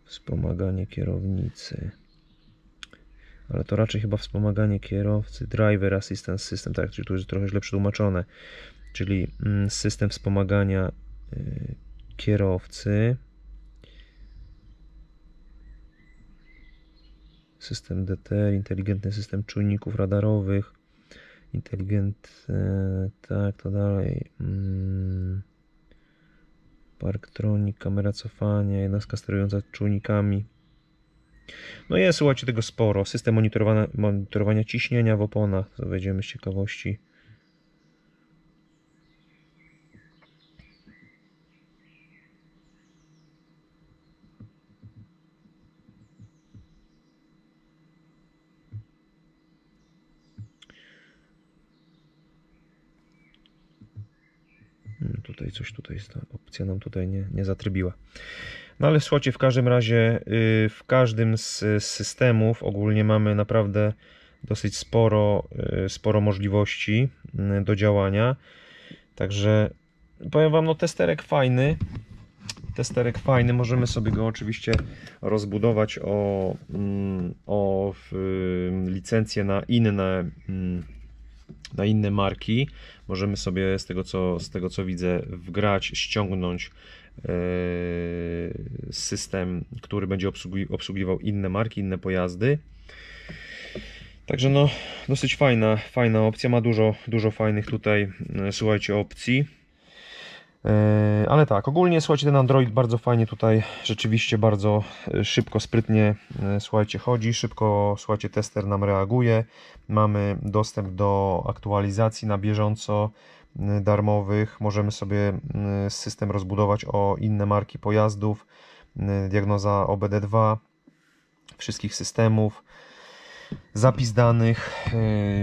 Wspomaganie kierownicy. Ale to raczej chyba wspomaganie kierowcy. Driver Assistance System, tak, czyli tu jest trochę źle przetłumaczone. Czyli system wspomagania kierowcy. System DT, inteligentny system czujników radarowych. Tak, to dalej. Parktronic, kamera cofania, jednostka sterująca czujnikami. No jest, słuchajcie, tego sporo. System monitorowania ciśnienia w oponach. Wejdziemy z ciekawości. Tutaj coś, tutaj jest ta opcja nam tutaj nie zatrybiła. No ale słuchajcie, w każdym razie w każdym z systemów ogólnie mamy naprawdę dosyć sporo możliwości do działania. Także powiem Wam, no testerek fajny, możemy sobie go oczywiście rozbudować o licencję na inne marki. Możemy sobie z tego co widzę wgrać, ściągnąć system, który będzie obsługiwał inne marki, inne pojazdy. Także no dosyć fajna opcja, ma dużo fajnych tutaj, słuchajcie, opcji. Ale tak, ogólnie słuchajcie, ten Android bardzo fajnie tutaj, rzeczywiście bardzo szybko, sprytnie, słuchajcie, chodzi, szybko, słuchajcie, tester nam reaguje. Mamy dostęp do aktualizacji na bieżąco darmowych, możemy sobie system rozbudować o inne marki pojazdów, diagnoza OBD2 wszystkich systemów, zapis danych,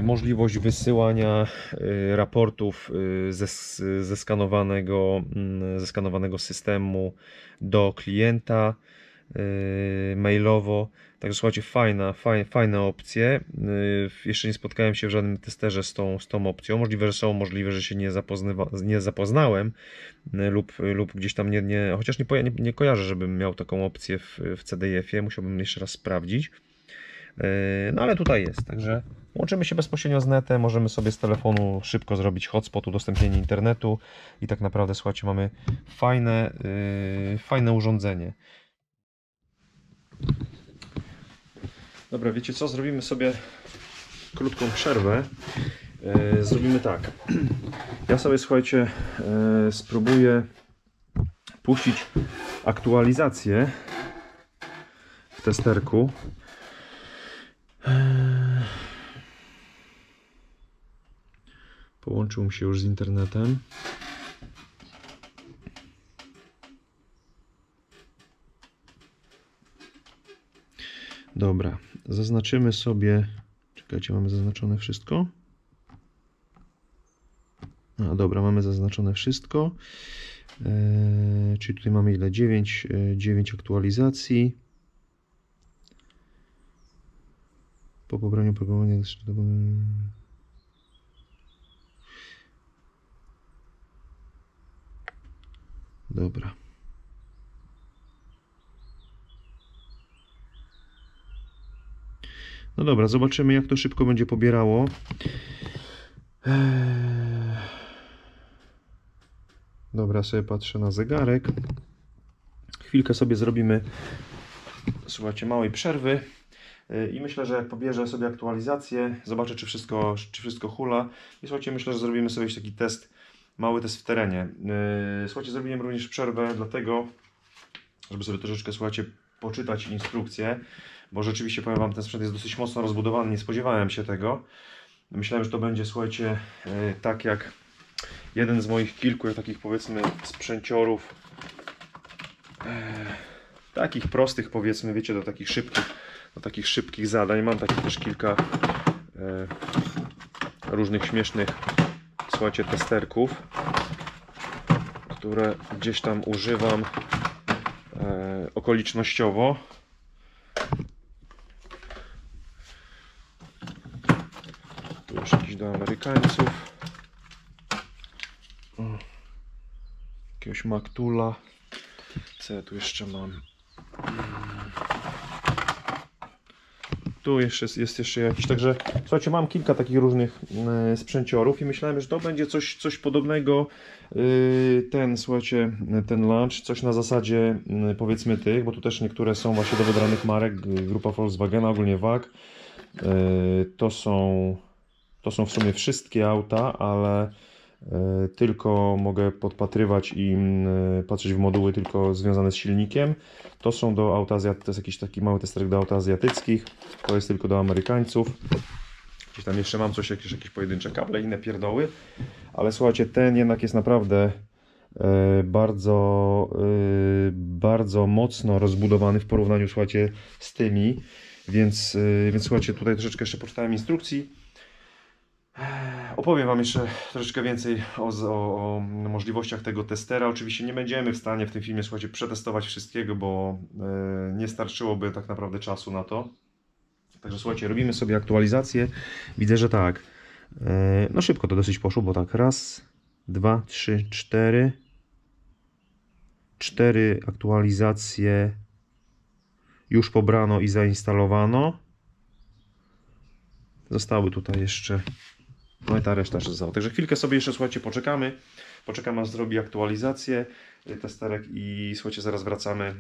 możliwość wysyłania raportów ze skanowanego systemu do klienta mailowo. Także słuchajcie, fajne opcje. Jeszcze nie spotkałem się w żadnym testerze z tą opcją. Możliwe, że się nie zapoznałem lub gdzieś tam chociaż nie kojarzę, żebym miał taką opcję w CDF-ie. Musiałbym jeszcze raz sprawdzić. No ale tutaj jest, także łączymy się bezpośrednio z netem, możemy sobie z telefonu szybko zrobić hotspot, udostępnienie internetu i tak naprawdę, słuchajcie, mamy fajne urządzenie. Dobra, wiecie co? Zrobimy sobie krótką przerwę. Zrobimy tak. Ja sobie, słuchajcie, spróbuję puścić aktualizację w testerku. Połączył mi się już z internetem. Dobra, zaznaczymy sobie. Czekajcie, mamy zaznaczone wszystko. A dobra, mamy zaznaczone wszystko. Czyli tutaj mamy ile? 9 aktualizacji. Po pobraniu oprogramowania. Dobra. No dobra, zobaczymy, jak to szybko będzie pobierało. Dobra, sobie patrzę na zegarek. Chwilkę sobie zrobimy, słuchajcie, małej przerwy. I myślę, że jak pobierze sobie aktualizację, zobaczę, czy wszystko hula. I słuchajcie, myślę, że zrobimy sobie taki mały test w terenie. Słuchajcie, zrobiłem również przerwę dlatego, żeby sobie troszeczkę, słuchajcie, poczytać instrukcję, bo rzeczywiście, powiem Wam, ten sprzęt jest dosyć mocno rozbudowany, nie spodziewałem się tego. Myślałem, że to będzie, słuchajcie, tak jak jeden z moich kilku takich, powiedzmy, sprzęciorów, takich prostych, powiedzmy, wiecie, do takich szybkich zadań. Mam takich też kilka różnych śmiesznych, słuchajcie, testerków, które gdzieś tam używam okolicznościowo. Tu już jakiś do Amerykańców. Jakiegoś Maktula. Co ja tu jeszcze mam? Tu jest jeszcze jakiś, także słuchajcie, mam kilka takich różnych sprzęciorów i myślałem, że to będzie coś podobnego, słuchajcie, ten launch, coś na zasadzie, powiedzmy, tych, bo tu też niektóre są właśnie do wybranych marek, grupa Volkswagena, ogólnie WAG. To są w sumie wszystkie auta, ale tylko mogę podpatrywać i patrzeć w moduły tylko związane z silnikiem. To są do aut azjatyckich, to jest jakiś taki mały testerek do aut azjatyckich, to jest tylko do Amerykańców. Gdzieś tam jeszcze mam jakieś pojedyncze kable, inne pierdoły, ale słuchajcie, ten jednak jest naprawdę bardzo mocno rozbudowany w porównaniu, słuchajcie, z tymi, więc słuchajcie, tutaj troszeczkę jeszcze poczytałem instrukcji. Opowiem Wam jeszcze troszeczkę więcej o możliwościach tego testera. Oczywiście nie będziemy w stanie w tym filmie, słuchajcie, przetestować wszystkiego, bo nie starczyłoby tak naprawdę czasu na to. Także słuchajcie, robimy sobie aktualizację. Widzę, że tak. No szybko to dosyć poszło, bo tak, raz, dwa, trzy, cztery. 4 aktualizacje już pobrano i zainstalowano. Zostały tutaj jeszcze, no i ta reszta jeszcze została. Także chwilkę sobie jeszcze, słuchajcie, poczekamy aż zrobi aktualizację testerek i słuchajcie, zaraz wracamy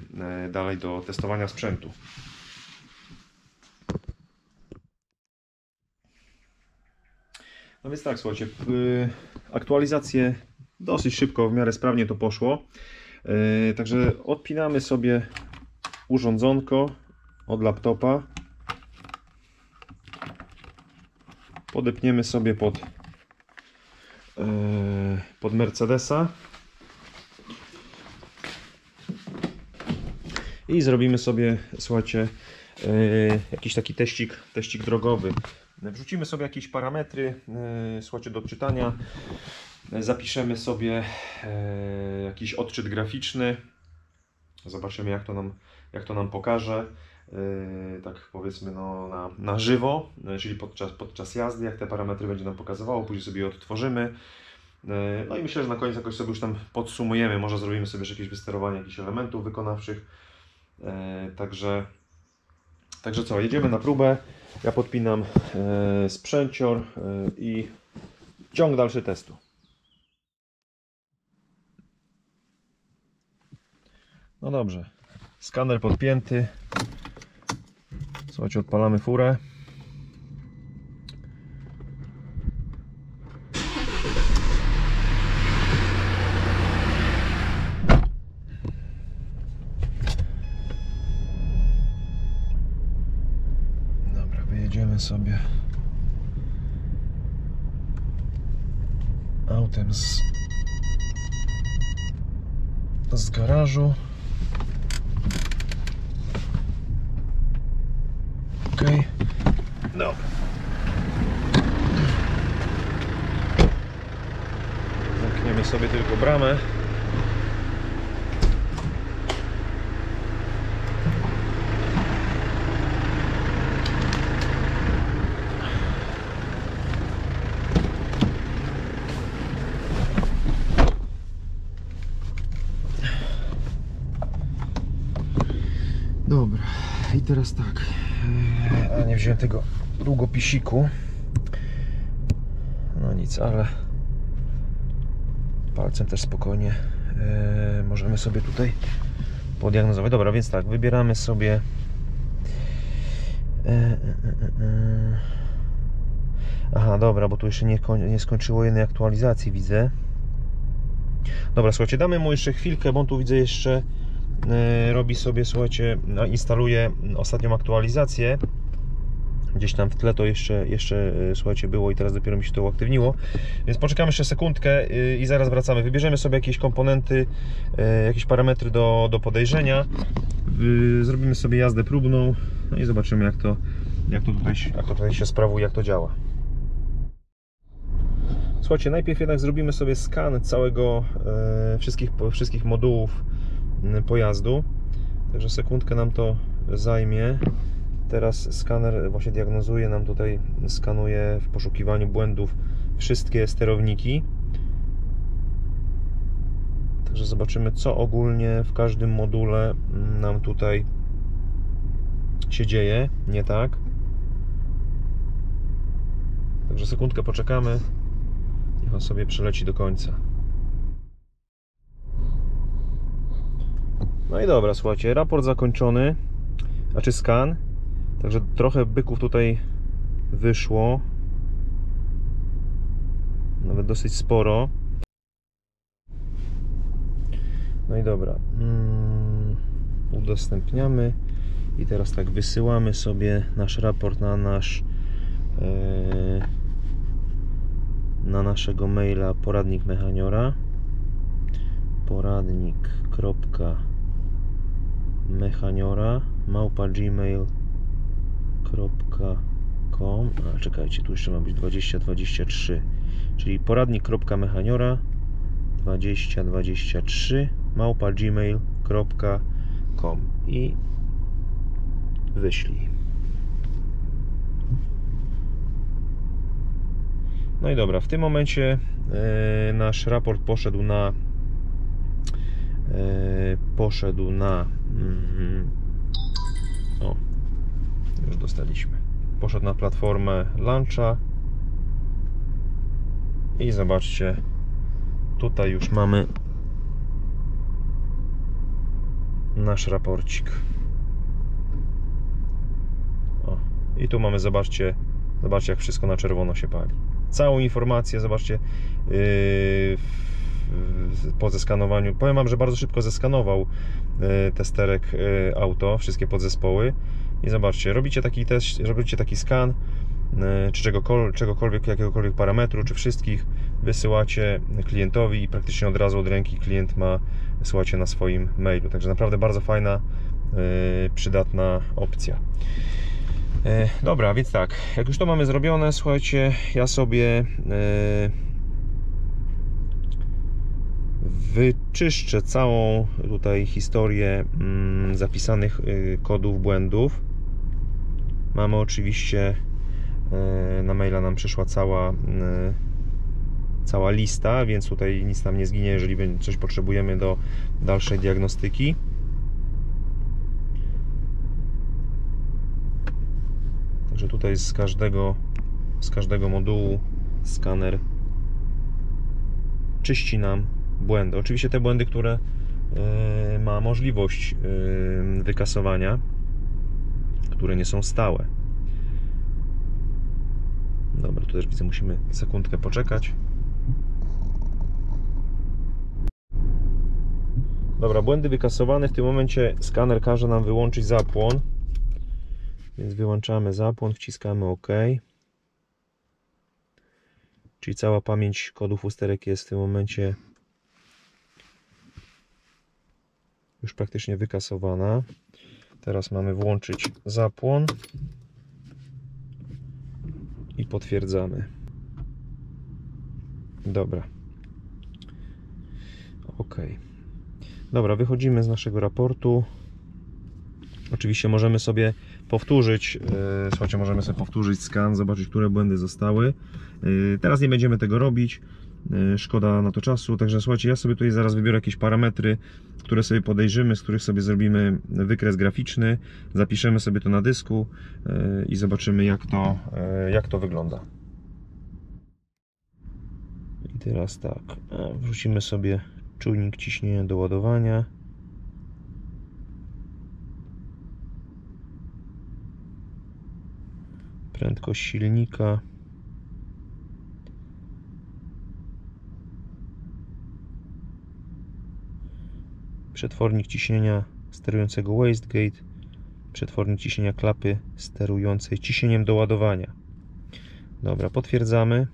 dalej do testowania sprzętu. No więc tak, słuchajcie, aktualizacje dosyć szybko, w miarę sprawnie to poszło. Także odpinamy sobie urządzonko od laptopa. Podepniemy sobie pod Mercedesa. I zrobimy sobie, słuchajcie, jakiś taki teścik drogowy. Wrzucimy sobie jakieś parametry, słuchajcie, do czytania. Zapiszemy sobie jakiś odczyt graficzny. Zobaczymy, jak to nam pokaże. Tak powiedzmy, no, na żywo, czyli podczas jazdy, jak te parametry będzie nam pokazywało. Później sobie je odtworzymy. No i myślę, że na koniec jakoś sobie już tam podsumujemy. Może zrobimy sobie jakieś wysterowanie jakichś elementów wykonawczych. Także co, jedziemy na próbę. Ja podpinam sprzęcior i ciąg dalszy testu. No dobrze, skaner podpięty. Słuchajcie, odpalamy furę. Dobra, wyjedziemy sobie autem z garażu. Okej. Dobra. Zamkniemy sobie tylko bramę. Dobra, i teraz tak. A nie wziąłem tego długopisiku. No nic, ale palcem też spokojnie możemy sobie tutaj podiagnozować. Dobra, więc tak, wybieramy sobie aha, dobra, bo tu jeszcze nie skończyło jednej aktualizacji, widzę. Dobra, słuchajcie, damy mu jeszcze chwilkę, bo on tu widzę jeszcze robi sobie, słuchajcie, instaluje ostatnią aktualizację. Gdzieś tam w tle to jeszcze słuchajcie, było i teraz dopiero mi się to uaktywniło. Więc poczekamy jeszcze sekundkę i zaraz wracamy. Wybierzemy sobie jakieś komponenty, jakieś parametry do podejrzenia. Zrobimy sobie jazdę próbną. No i zobaczymy, jak to tutaj się sprawuje, jak to działa. Słuchajcie, najpierw jednak zrobimy sobie skan całego, wszystkich modułów pojazdu. Także sekundkę nam to zajmie. Teraz skaner właśnie diagnozuje nam tutaj, skanuje w poszukiwaniu błędów wszystkie sterowniki. Także zobaczymy, co ogólnie w każdym module nam tutaj się dzieje, nie tak. Także sekundkę poczekamy, niech on sobie przeleci do końca. No i dobra, słuchajcie, raport zakończony, znaczy skan. Także trochę byków tutaj wyszło. Nawet dosyć sporo. No i dobra. Udostępniamy. I teraz tak, wysyłamy sobie nasz raport na naszego maila poradnik mechaniora. poradnik.mechaniora@gmail.com. com. A czekajcie, tu jeszcze ma być 2023, czyli poradnik.mechaniora 2023 @gmail.com i wyślij. No i dobra, w tym momencie nasz raport poszedł na o, już dostaliśmy. Poszedł na platformę Launcha i zobaczcie, tutaj już mamy nasz raporcik. O, i tu mamy, zobaczcie jak wszystko na czerwono się pali. Całą informację, zobaczcie, po zeskanowaniu. Powiem wam, że bardzo szybko zeskanował testerek auto, wszystkie podzespoły. I zobaczcie, robicie taki test, robicie taki skan, czy czegokolwiek, jakiegokolwiek parametru, czy wszystkich, wysyłacie klientowi i praktycznie od razu od ręki klient ma, wysyłacie na swoim mailu. Także naprawdę bardzo fajna, przydatna opcja. Dobra, więc tak, jak już to mamy zrobione, słuchajcie, ja sobie wyczyszczę całą tutaj historię zapisanych kodów, błędów. Mamy oczywiście, na maila nam przyszła cała lista, więc tutaj nic nam nie zginie, jeżeli coś potrzebujemy do dalszej diagnostyki. Także tutaj z każdego modułu skaner czyści nam błędy. Oczywiście te błędy, które ma możliwość wykasowania, które nie są stałe. Dobra, tu też widzę, musimy sekundkę poczekać. Dobra, błędy wykasowane. W tym momencie skaner każe nam wyłączyć zapłon. Więc wyłączamy zapłon, wciskamy OK. Czyli cała pamięć kodów usterek jest w tym momencie już praktycznie wykasowana. Teraz mamy włączyć zapłon i potwierdzamy. Dobra. OK. Dobra, wychodzimy z naszego raportu. Oczywiście możemy sobie powtórzyć, słuchajcie, możemy sobie powtórzyć skan, zobaczyć, które błędy zostały. Teraz nie będziemy tego robić, szkoda na to czasu, także słuchajcie, ja sobie tutaj zaraz wybiorę jakieś parametry, które sobie podejrzymy, z których sobie zrobimy wykres graficzny, zapiszemy sobie to na dysku i zobaczymy, jak to wygląda. I teraz tak, wrzucimy sobie czujnik ciśnienia do ładowania. Prędkość silnika. Przetwornik ciśnienia sterującego wastegate. Przetwornik ciśnienia klapy sterującej ciśnieniem do ładowania. Dobra, potwierdzamy.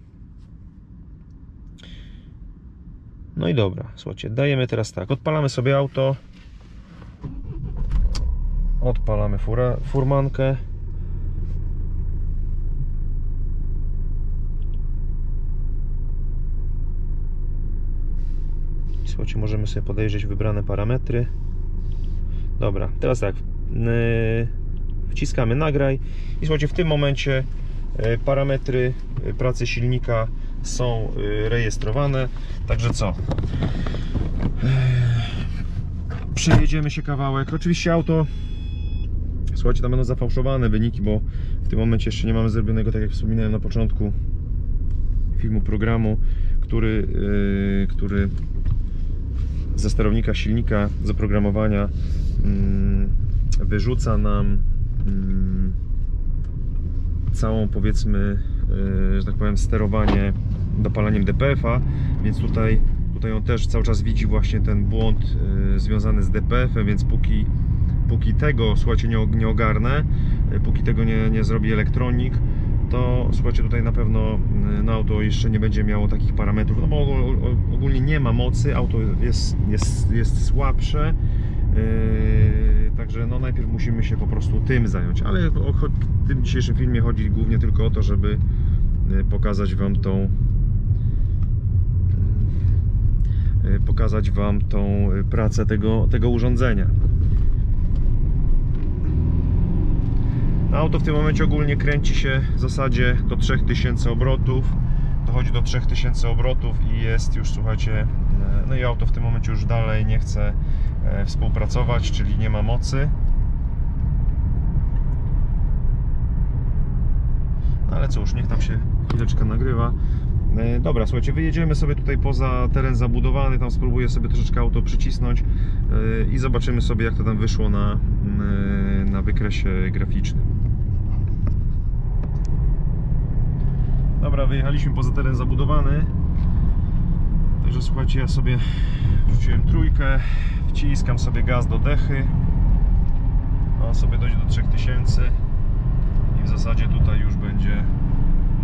No i dobra, słuchajcie, dajemy teraz tak, odpalamy sobie auto. Odpalamy furmankę. Słuchajcie, możemy sobie podejrzeć wybrane parametry. Dobra, teraz tak, wciskamy nagraj i słuchajcie, w tym momencie parametry pracy silnika są rejestrowane. Także co? Przejedziemy się kawałek. Oczywiście auto, słuchajcie, tam będą zafałszowane wyniki, bo w tym momencie jeszcze nie mamy zrobionego, tak jak wspominałem na początku filmu, programu, który ze sterownika silnika, z oprogramowania wyrzuca nam całą, powiedzmy, że tak powiem, sterowanie dopalaniem DPF-a, więc tutaj on też cały czas widzi właśnie ten błąd związany z DPF-em, więc póki tego, słuchajcie, nie ogarnę, póki tego nie zrobi elektronik, to słuchajcie, tutaj na pewno no, auto jeszcze nie będzie miało takich parametrów, no bo ogólnie nie ma mocy, auto jest słabsze, Także no najpierw musimy się po prostu tym zająć, ale w tym dzisiejszym filmie chodzi głównie tylko o to, żeby pokazać Wam tą pracę tego urządzenia. Auto w tym momencie ogólnie kręci się w zasadzie do 3000 obrotów. Dochodzi do 3000 obrotów i jest już, słuchajcie, no i auto w tym momencie już dalej nie chce współpracować, czyli nie ma mocy. No ale cóż, niech tam się chwileczkę nagrywa. Dobra, słuchajcie, wyjedziemy sobie tutaj poza teren zabudowany, tam spróbuję sobie troszeczkę auto przycisnąć i zobaczymy sobie, jak to tam wyszło na wykresie graficznym. Dobra, wyjechaliśmy poza teren zabudowany. Także słuchajcie, ja sobie wrzuciłem trójkę, wciskam sobie gaz do dechy. On sobie dojdzie do 3000 i w zasadzie tutaj już będzie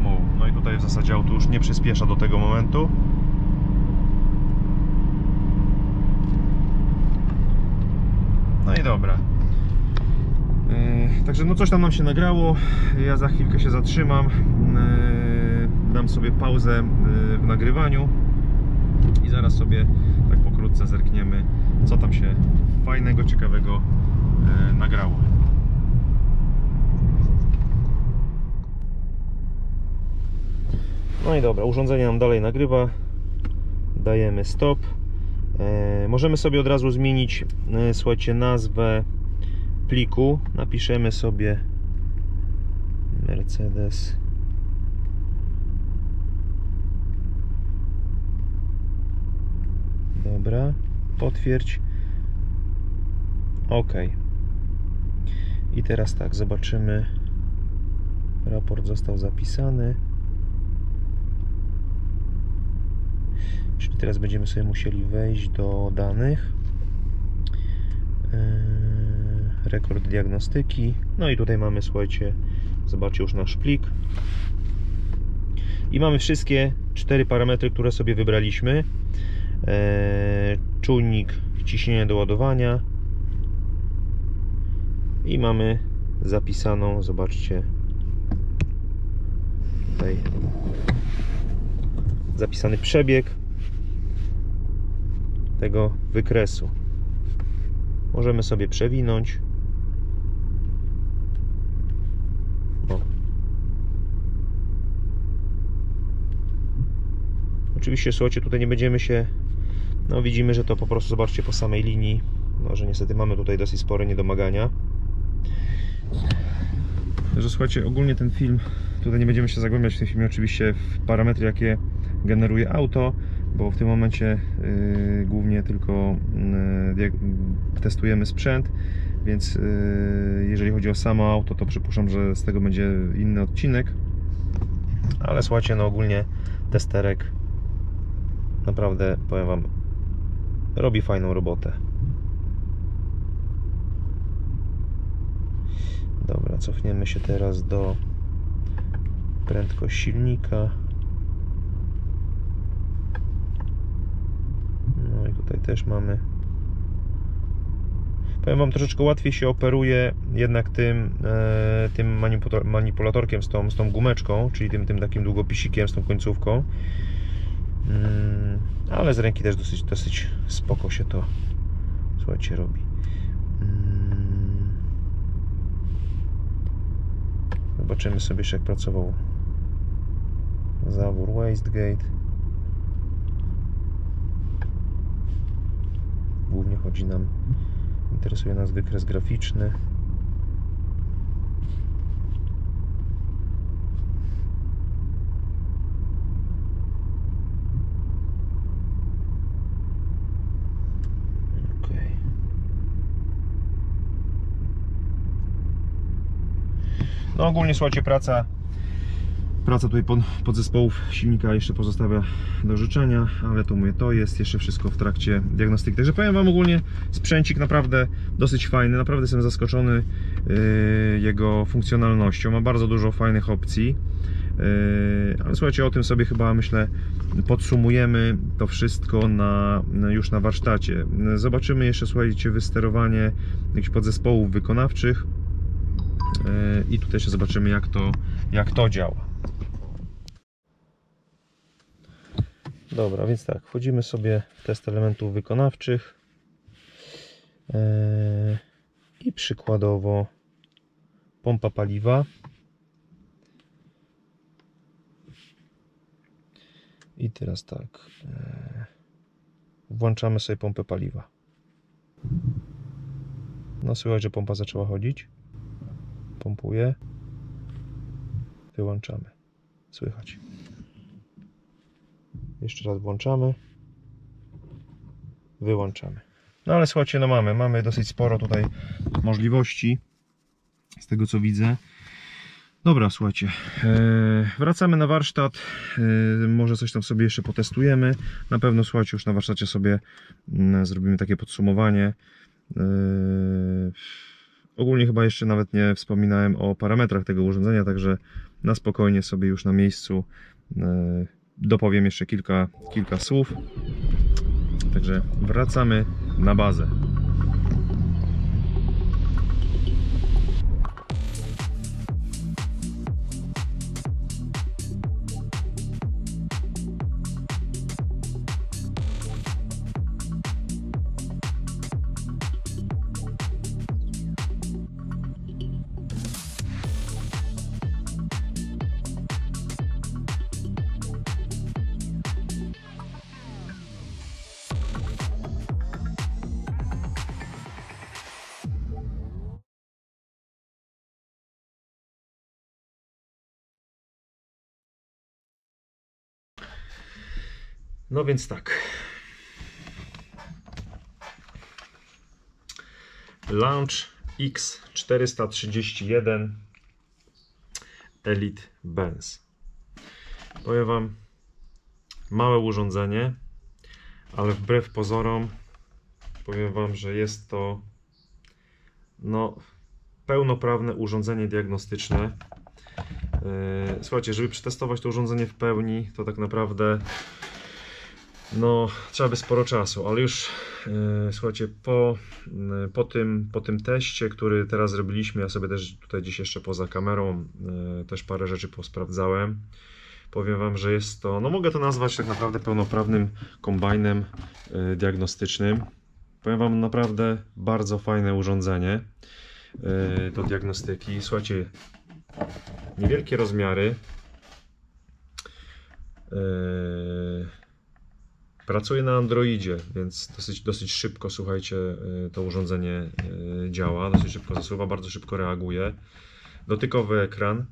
muł. No i tutaj w zasadzie auto już nie przyspiesza do tego momentu. No i dobra. Także no coś tam nam się nagrało. Ja za chwilkę się zatrzymam. Dam sobie pauzę w nagrywaniu i zaraz sobie tak pokrótce zerkniemy, co tam się fajnego, ciekawego nagrało. No i dobra, urządzenie nam dalej nagrywa. Dajemy stop. Możemy sobie od razu zmienić, słuchajcie, nazwę pliku. Napiszemy sobie Mercedes. Dobra, potwierdź. OK. I teraz tak, zobaczymy. Raport został zapisany. Czyli teraz będziemy sobie musieli wejść do danych. Rekord diagnostyki. No i tutaj mamy, słuchajcie, zobaczcie już nasz plik. I mamy wszystkie 4 parametry, które sobie wybraliśmy. Czujnik ciśnienia do ładowania. I mamy zapisaną, zobaczcie, tutaj zapisany przebieg tego wykresu. Możemy sobie przewinąć. O. Oczywiście, słuchajcie, tutaj nie będziemy się, no widzimy, że to po prostu, zobaczcie, po samej linii, no, że niestety mamy tutaj dosyć spore niedomagania. Także słuchajcie, ogólnie ten film, tutaj nie będziemy się zagłębiać w tym filmie oczywiście w parametry, jakie generuje auto, bo w tym momencie głównie tylko testujemy sprzęt, więc jeżeli chodzi o samo auto, to przypuszczam, że z tego będzie inny odcinek. Ale słuchajcie, no ogólnie testerek naprawdę, powiem Wam, robi fajną robotę. Dobra, cofniemy się teraz do prędkość silnika. No i tutaj też mamy. Powiem Wam, troszeczkę łatwiej się operuje jednak tym manipulatorkiem z tą gumeczką, czyli tym takim długopisikiem z tą końcówką. Ale z ręki też dosyć spoko się to, słuchajcie, robi. Zobaczymy sobie jeszcze, jak pracował zawór wastegate. Głównie interesuje nas wykres graficzny. No ogólnie, słuchajcie, praca tutaj podzespołów silnika jeszcze pozostawia do życzenia, ale to mówię, to jest jeszcze wszystko w trakcie diagnostyki. Także powiem Wam, ogólnie sprzęcik naprawdę dosyć fajny, naprawdę jestem zaskoczony jego funkcjonalnością, ma bardzo dużo fajnych opcji, ale słuchajcie, o tym sobie chyba, myślę, podsumujemy to wszystko już na warsztacie. Zobaczymy jeszcze, słuchajcie, wysterowanie jakichś podzespołów wykonawczych i tutaj jeszcze zobaczymy, jak to działa. Dobra, więc tak, wchodzimy sobie w test elementów wykonawczych i przykładowo pompa paliwa. I teraz tak, włączamy sobie pompę paliwa. No słychać, że pompa zaczęła chodzić. Pompuje. Wyłączamy. Słychać. Jeszcze raz włączamy. Wyłączamy. No ale słuchajcie, no mamy dosyć sporo tutaj możliwości z tego, co widzę. Dobra, słuchajcie, wracamy na warsztat, może coś tam sobie jeszcze potestujemy. Na pewno, słuchajcie, już na warsztacie sobie zrobimy takie podsumowanie. Ogólnie chyba jeszcze nawet nie wspominałem o parametrach tego urządzenia, także na spokojnie sobie już na miejscu dopowiem jeszcze kilka słów. Także wracamy na bazę. No więc tak. Launch X431 Elite Benz. Powiem wam, małe urządzenie, ale wbrew pozorom powiem wam, że jest to pełnoprawne urządzenie diagnostyczne. Słuchajcie, żeby przetestować to urządzenie w pełni, to tak naprawdę trzeba by sporo czasu, ale już słuchajcie, po tym teście, który teraz zrobiliśmy, ja sobie też tutaj gdzieś jeszcze poza kamerą też parę rzeczy posprawdzałem. Powiem wam, że jest to, mogę to nazwać tak naprawdę pełnoprawnym kombajnem diagnostycznym. Powiem wam, naprawdę bardzo fajne urządzenie do diagnostyki. Słuchajcie, niewielkie rozmiary. Pracuję na Androidzie, więc dosyć szybko, słuchajcie, to urządzenie działa, dosyć szybko zasuwa, bardzo szybko reaguje. Dotykowy ekran.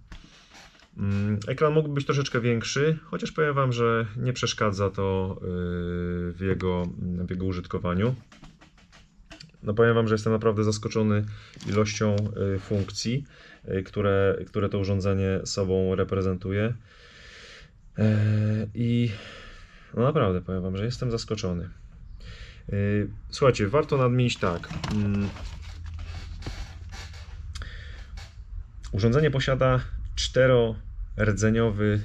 Ekran mógłby być troszeczkę większy, chociaż powiem wam, że nie przeszkadza to w jego użytkowaniu. Powiem wam, że jestem naprawdę zaskoczony ilością funkcji, które to urządzenie sobą reprezentuje. I naprawdę powiem wam, że jestem zaskoczony. Słuchajcie, warto nadmienić tak. Urządzenie posiada 4-rdzeniowy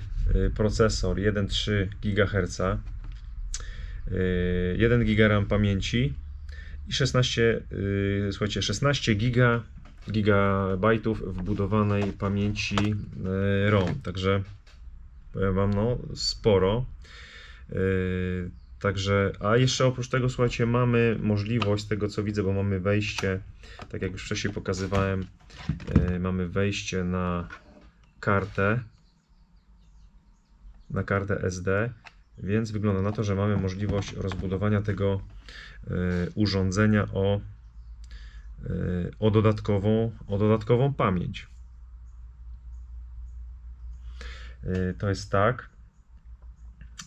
procesor 1,3 GHz, 1 GB RAM pamięci i 16 gigabajtów wbudowanej pamięci ROM. Także powiem wam, sporo. Także, a jeszcze oprócz tego, słuchajcie, mamy możliwość, z tego co widzę, bo mamy wejście, tak jak już wcześniej pokazywałem, mamy wejście na kartę SD, więc wygląda na to, że mamy możliwość rozbudowania tego urządzenia o dodatkową pamięć. To jest tak.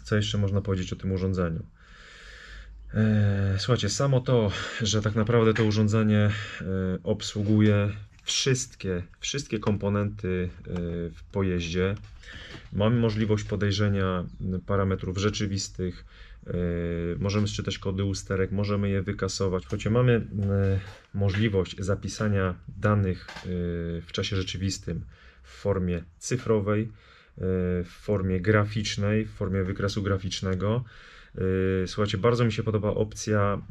Co jeszcze można powiedzieć o tym urządzeniu? Słuchajcie, samo to, że tak naprawdę to urządzenie obsługuje wszystkie komponenty w pojeździe. Mamy możliwość podejrzenia parametrów rzeczywistych, możemy sczytać kody usterek, możemy je wykasować. Słuchajcie, mamy możliwość zapisania danych w czasie rzeczywistym w formie cyfrowej. w formie graficznej, w formie wykresu graficznego. Słuchajcie, bardzo mi się podoba opcja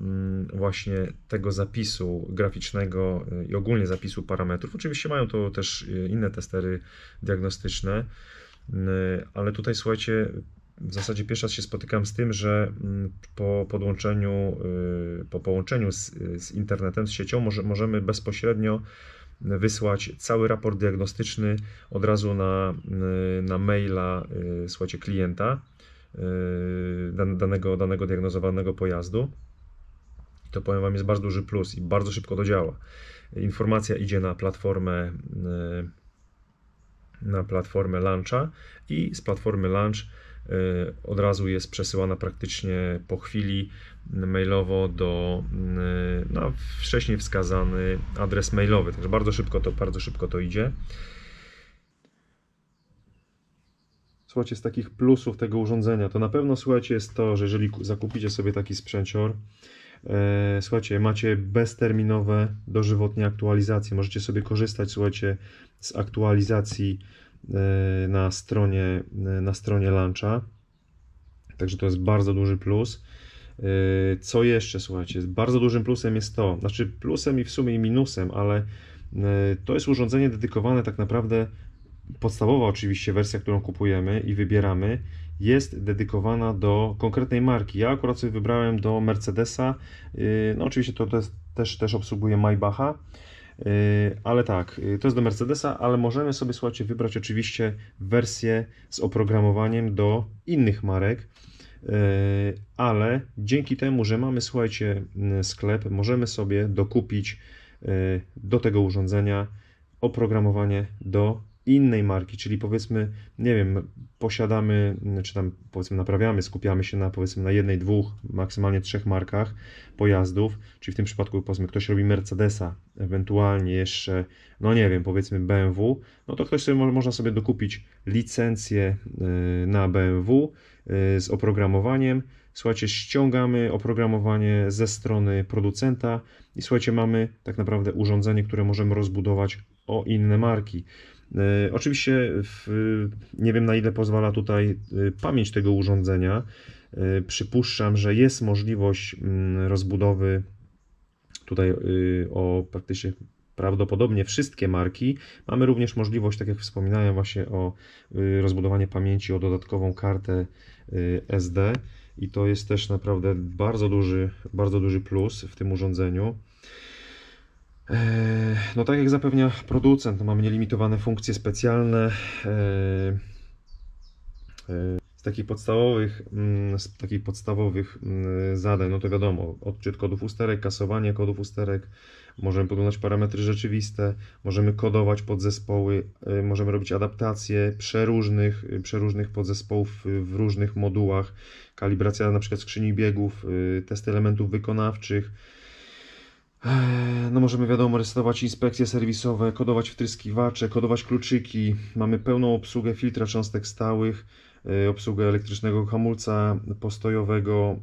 właśnie tego zapisu graficznego i ogólnie zapisu parametrów. Oczywiście mają to też inne testery diagnostyczne, ale tutaj słuchajcie, w zasadzie pierwszy raz się spotykam z tym, że po połączeniu z internetem, z siecią możemy bezpośrednio wysłać cały raport diagnostyczny od razu na maila, słuchajcie, klienta danego diagnozowanego pojazdu. To powiem Wam, jest bardzo duży plus i bardzo szybko to działa. Informacja idzie na platformę Launcha i z platformy Launch od razu jest przesyłana praktycznie po chwili mailowo na wcześniej wskazany adres mailowy. Także bardzo szybko to idzie. Słuchajcie, z takich plusów tego urządzenia to na pewno, słuchajcie, jest to, że jeżeli zakupicie sobie taki sprzęcior, słuchajcie, macie bezterminowe dożywotnie aktualizacje. Możecie sobie korzystać, słuchajcie, z aktualizacji na stronie Launcha. Także to jest bardzo duży plus. Co jeszcze, słuchajcie, bardzo dużym plusem jest to, znaczy plusem i w sumie i minusem, ale to jest urządzenie dedykowane tak naprawdę, podstawowa oczywiście wersja, którą kupujemy i wybieramy, jest dedykowana do konkretnej marki. Ja akurat sobie wybrałem do Mercedesa, no oczywiście to też obsługuje Maybacha, ale tak, to jest do Mercedesa, ale możemy sobie, słuchajcie, wybrać oczywiście wersję z oprogramowaniem do innych marek, ale dzięki temu, że mamy, słuchajcie, sklep, możemy sobie dokupić do tego urządzenia oprogramowanie do innej marki, czyli powiedzmy, nie wiem, posiadamy, czy tam powiedzmy naprawiamy, skupiamy się na powiedzmy na jednej, dwóch, maksymalnie 3 markach pojazdów, czyli w tym przypadku powiedzmy ktoś robi Mercedesa, ewentualnie jeszcze, no nie wiem, powiedzmy BMW, no to ktoś sobie można sobie dokupić licencję na BMW z oprogramowaniem. Słuchajcie, ściągamy oprogramowanie ze strony producenta i słuchajcie, mamy tak naprawdę urządzenie, które możemy rozbudować o inne marki. Oczywiście nie wiem, na ile pozwala tutaj pamięć tego urządzenia. Przypuszczam, że jest możliwość rozbudowy tutaj o praktycznie prawdopodobnie wszystkie marki. Mamy również możliwość, tak jak wspominałem, właśnie o rozbudowanie pamięci o dodatkową kartę SD i to jest też naprawdę bardzo duży plus w tym urządzeniu. No tak jak zapewnia producent, no mamy nielimitowane funkcje specjalne. Z takich podstawowych zadań, no to wiadomo, odczyt kodów usterek, kasowanie kodów usterek, możemy podglądać parametry rzeczywiste, możemy kodować podzespoły, możemy robić adaptacje przeróżnych podzespołów w różnych modułach, kalibracja na przykład skrzyni biegów, test elementów wykonawczych. No możemy, wiadomo, resetować inspekcje serwisowe, kodować wtryskiwacze, kodować kluczyki. Mamy pełną obsługę filtra cząstek stałych, obsługę elektrycznego hamulca postojowego.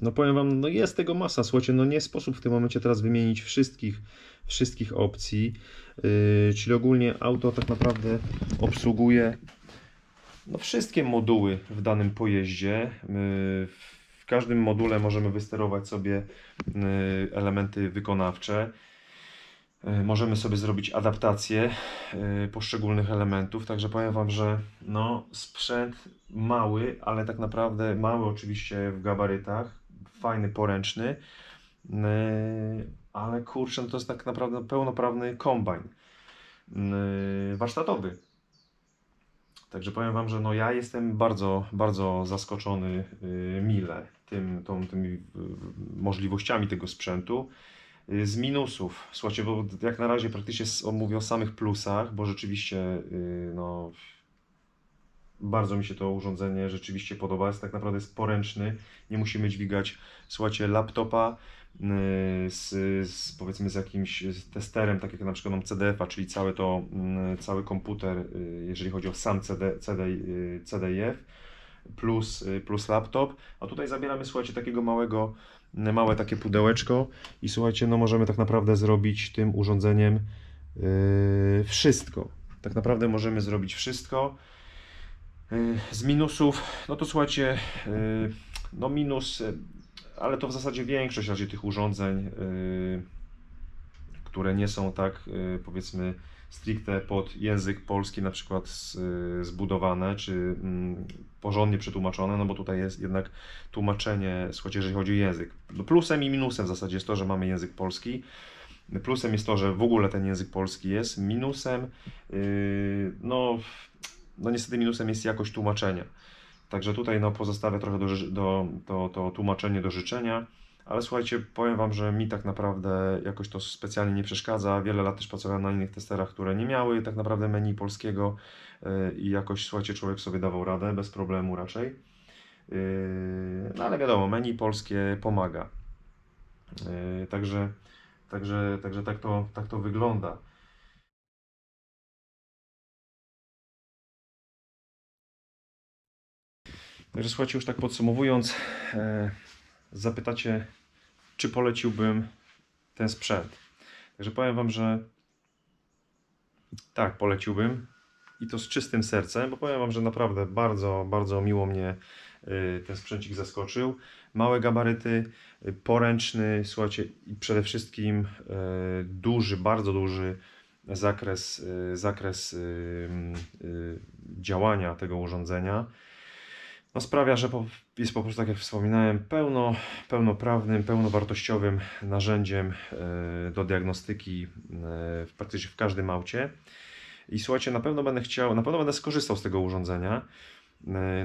No powiem Wam, no jest tego masa, słuchajcie, no nie sposób w tym momencie teraz wymienić wszystkich opcji. Czyli ogólnie auto tak naprawdę obsługuje no wszystkie moduły w danym pojeździe. W każdym module możemy wysterować sobie elementy wykonawcze. Możemy sobie zrobić adaptację poszczególnych elementów. Także powiem Wam, że no, sprzęt mały, ale tak naprawdę mały oczywiście w gabarytach. Fajny, poręczny. Ale kurczę, to jest tak naprawdę pełnoprawny kombajn warsztatowy. Także powiem Wam, że no ja jestem bardzo zaskoczony mile tymi możliwościami tego sprzętu. Z minusów, słuchajcie, bo jak na razie praktycznie mówię o samych plusach, bo rzeczywiście no, bardzo mi się to urządzenie rzeczywiście podoba, jest tak naprawdę jest poręczny, nie musimy dźwigać, słuchajcie, laptopa powiedzmy z jakimś testerem, tak jak na przykład mam CDF-a, czyli cały komputer, jeżeli chodzi o sam CDIF plus laptop, a tutaj zabieramy, słuchajcie, takiego małe takie pudełeczko i słuchajcie, no możemy tak naprawdę zrobić tym urządzeniem wszystko. tak naprawdę możemy zrobić wszystko. Z minusów, no to słuchajcie, no minus, ale to w zasadzie większość raczej tych urządzeń, które nie są tak, powiedzmy, stricte pod język polski na przykład zbudowane, czy porządnie przetłumaczone, no bo tutaj jest jednak tłumaczenie, słuchajcie, jeżeli chodzi o język. No plusem i minusem w zasadzie jest to, że mamy język polski. Plusem jest to, że w ogóle ten język polski jest. Minusem, no niestety minusem jest jakość tłumaczenia. Także tutaj no, pozostawia trochę to tłumaczenie do życzenia. Ale słuchajcie, powiem Wam, że mi tak naprawdę jakoś to specjalnie nie przeszkadza. Wiele lat też pracowałem na innych testerach, które nie miały tak naprawdę menu polskiego i jakoś, słuchajcie, człowiek sobie dawał radę, bez problemu raczej. No ale wiadomo, menu polskie pomaga. Także tak to wygląda. Także słuchajcie, już tak podsumowując, zapytacie, czy poleciłbym ten sprzęt. Także powiem Wam, że tak, poleciłbym i to z czystym sercem, bo powiem Wam, że naprawdę bardzo, bardzo miło mnie ten sprzęcik zaskoczył. Małe gabaryty, poręczny, słuchajcie, i przede wszystkim duży, bardzo duży zakres działania tego urządzenia. No sprawia, że jest po prostu, tak jak wspominałem, pełnoprawnym, pełnowartościowym narzędziem do diagnostyki praktycznie w każdym aucie. I słuchajcie, na pewno będę skorzystał z tego urządzenia.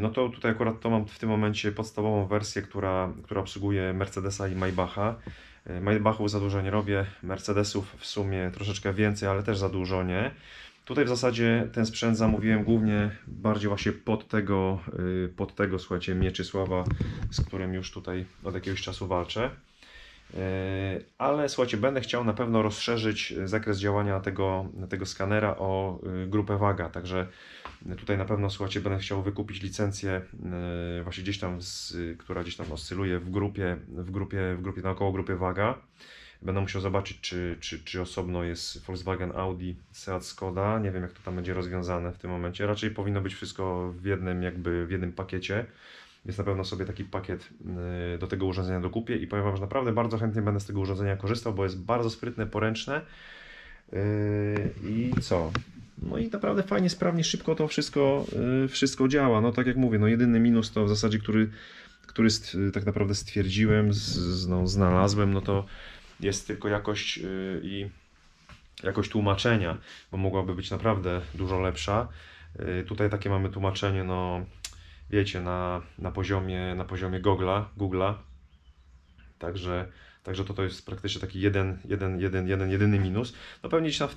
No to tutaj akurat to mam w tym momencie podstawową wersję, która obsługuje Mercedesa i Maybacha. Maybachów za dużo nie robię, Mercedesów w sumie troszeczkę więcej, ale też za dużo nie. Tutaj w zasadzie ten sprzęt zamówiłem głównie bardziej właśnie pod tego, słuchajcie, Mieczysława, z którym już tutaj od jakiegoś czasu walczę. Ale słuchajcie, będę chciał na pewno rozszerzyć zakres działania tego skanera o grupę Waga, także tutaj na pewno, słuchajcie, będę chciał wykupić licencję właśnie gdzieś tam, która gdzieś tam oscyluje w grupie naokoło grupy Waga. Będę musiał zobaczyć, czy osobno jest Volkswagen, Audi, Seat, Skoda. Nie wiem, jak to tam będzie rozwiązane w tym momencie. Raczej powinno być wszystko w jednym pakiecie. Więc na pewno sobie taki pakiet do tego urządzenia dokupię i powiem Wam, że naprawdę bardzo chętnie będę z tego urządzenia korzystał, bo jest bardzo sprytne, poręczne. I co? No i naprawdę fajnie, sprawnie, szybko to wszystko działa. No tak jak mówię, no jedyny minus to w zasadzie, który tak naprawdę stwierdziłem, znalazłem, no to jest tylko jakość tłumaczenia, bo mogłaby być naprawdę dużo lepsza. Tutaj takie mamy tłumaczenie, no wiecie, na poziomie Google'a. Także to jest praktycznie taki jedyny minus. No pewnie gdzieś tam w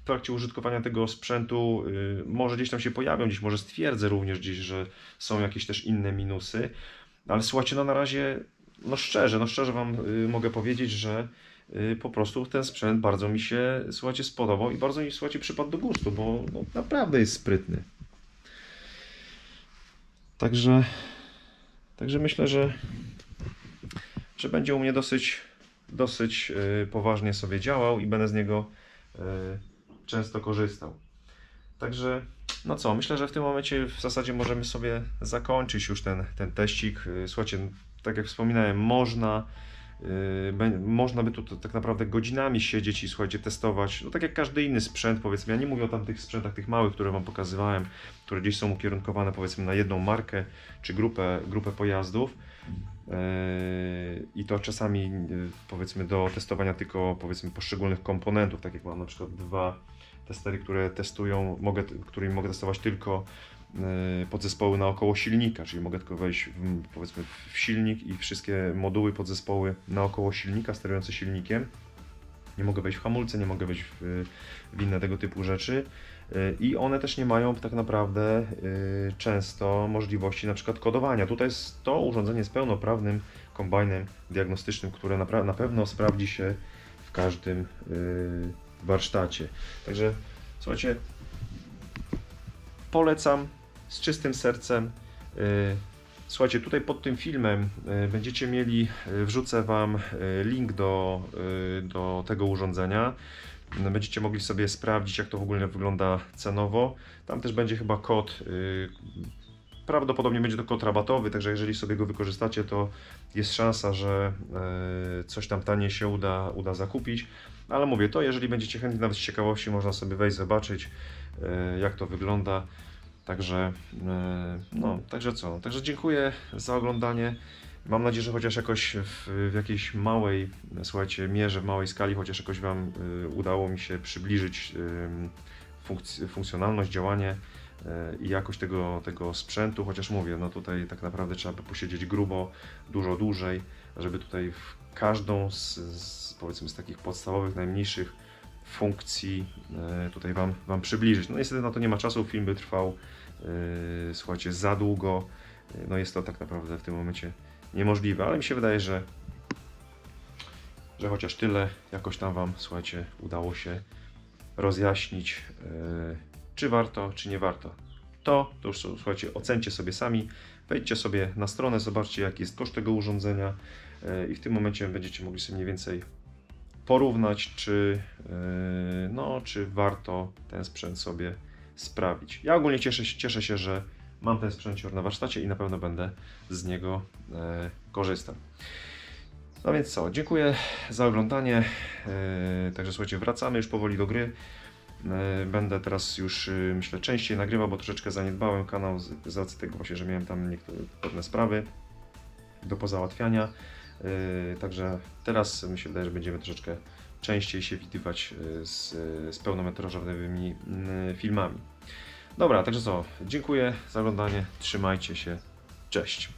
trakcie użytkowania tego sprzętu może gdzieś tam się pojawią, może stwierdzę również gdzieś, że są jakieś też inne minusy. Ale słuchajcie, no na razie, no szczerze Wam mogę powiedzieć, że po prostu ten sprzęt bardzo mi się, słuchajcie, spodobał i bardzo mi, słuchajcie, przypadł do gustu, bo no, naprawdę jest sprytny. Także myślę, że będzie u mnie dosyć poważnie sobie działał i będę z niego często korzystał. Także no co, myślę, że w tym momencie w zasadzie możemy sobie zakończyć już ten teścik. Słuchajcie, tak jak wspominałem, można by tu tak naprawdę godzinami siedzieć i, słuchajcie, testować, no tak jak każdy inny sprzęt, powiedzmy. Ja nie mówię o tamtych sprzętach, tych małych, które Wam pokazywałem, które gdzieś są ukierunkowane, powiedzmy, na jedną markę czy grupę pojazdów. I to czasami, powiedzmy, do testowania tylko, powiedzmy, poszczególnych komponentów, tak jak mam na przykład dwa testery, którymi mogę testować tylko podzespoły naokoło silnika, czyli mogę tylko wejść powiedzmy w silnik i wszystkie moduły, podzespoły naokoło silnika, sterujące silnikiem. Nie mogę wejść w hamulce, nie mogę wejść w inne tego typu rzeczy. I one też nie mają tak naprawdę często możliwości na przykład kodowania. Tutaj to urządzenie jest pełnoprawnym kombajnem diagnostycznym, które na pewno sprawdzi się w każdym warsztacie. Także słuchajcie, polecam z czystym sercem. Słuchajcie, tutaj pod tym filmem będziecie mieli, wrzucę Wam link do tego urządzenia. Będziecie mogli sobie sprawdzić, jak to w ogóle wygląda cenowo. Tam też będzie chyba kod, prawdopodobnie będzie to kod rabatowy, także jeżeli sobie go wykorzystacie, to jest szansa, że coś tam taniej się uda zakupić. Ale mówię to, jeżeli będziecie chętni, nawet z ciekawości, można sobie wejść, zobaczyć, jak to wygląda. Także, no, także co? Także dziękuję za oglądanie. Mam nadzieję, że chociaż jakoś w jakiejś małej, słuchajcie, mierze, w małej skali, chociaż jakoś Wam udało mi się przybliżyć funkcjonalność, działanie i jakość tego sprzętu, chociaż mówię, no tutaj tak naprawdę trzeba by posiedzieć grubo, dużo dłużej, żeby tutaj w każdą powiedzmy z takich podstawowych, najmniejszych funkcji tutaj wam przybliżyć. No niestety na to nie ma czasu, film by trwał, słuchajcie, za długo, no jest to tak naprawdę w tym momencie niemożliwe, ale mi się wydaje, że chociaż tyle jakoś tam Wam, słuchajcie, udało się rozjaśnić, czy warto, czy nie warto. To już, słuchajcie, ocencie sobie sami, wejdźcie sobie na stronę, zobaczcie, jaki jest koszt tego urządzenia i w tym momencie będziecie mogli sobie mniej więcej porównać, czy warto ten sprzęt sobie sprawić. Ja ogólnie cieszę się, że mam ten sprzęcior na warsztacie i na pewno będę z niego korzystał. No więc co, dziękuję za oglądanie. Także słuchajcie, wracamy już powoli do gry. Będę teraz już, myślę, częściej nagrywał, bo troszeczkę zaniedbałem kanał z racji tego właśnie, że miałem tam niektóre pewne sprawy do pozałatwiania. Także teraz mi się wydaje, że będziemy troszeczkę częściej się widywać z pełnometrażowymi filmami. Dobra, także co, dziękuję za oglądanie, trzymajcie się, cześć.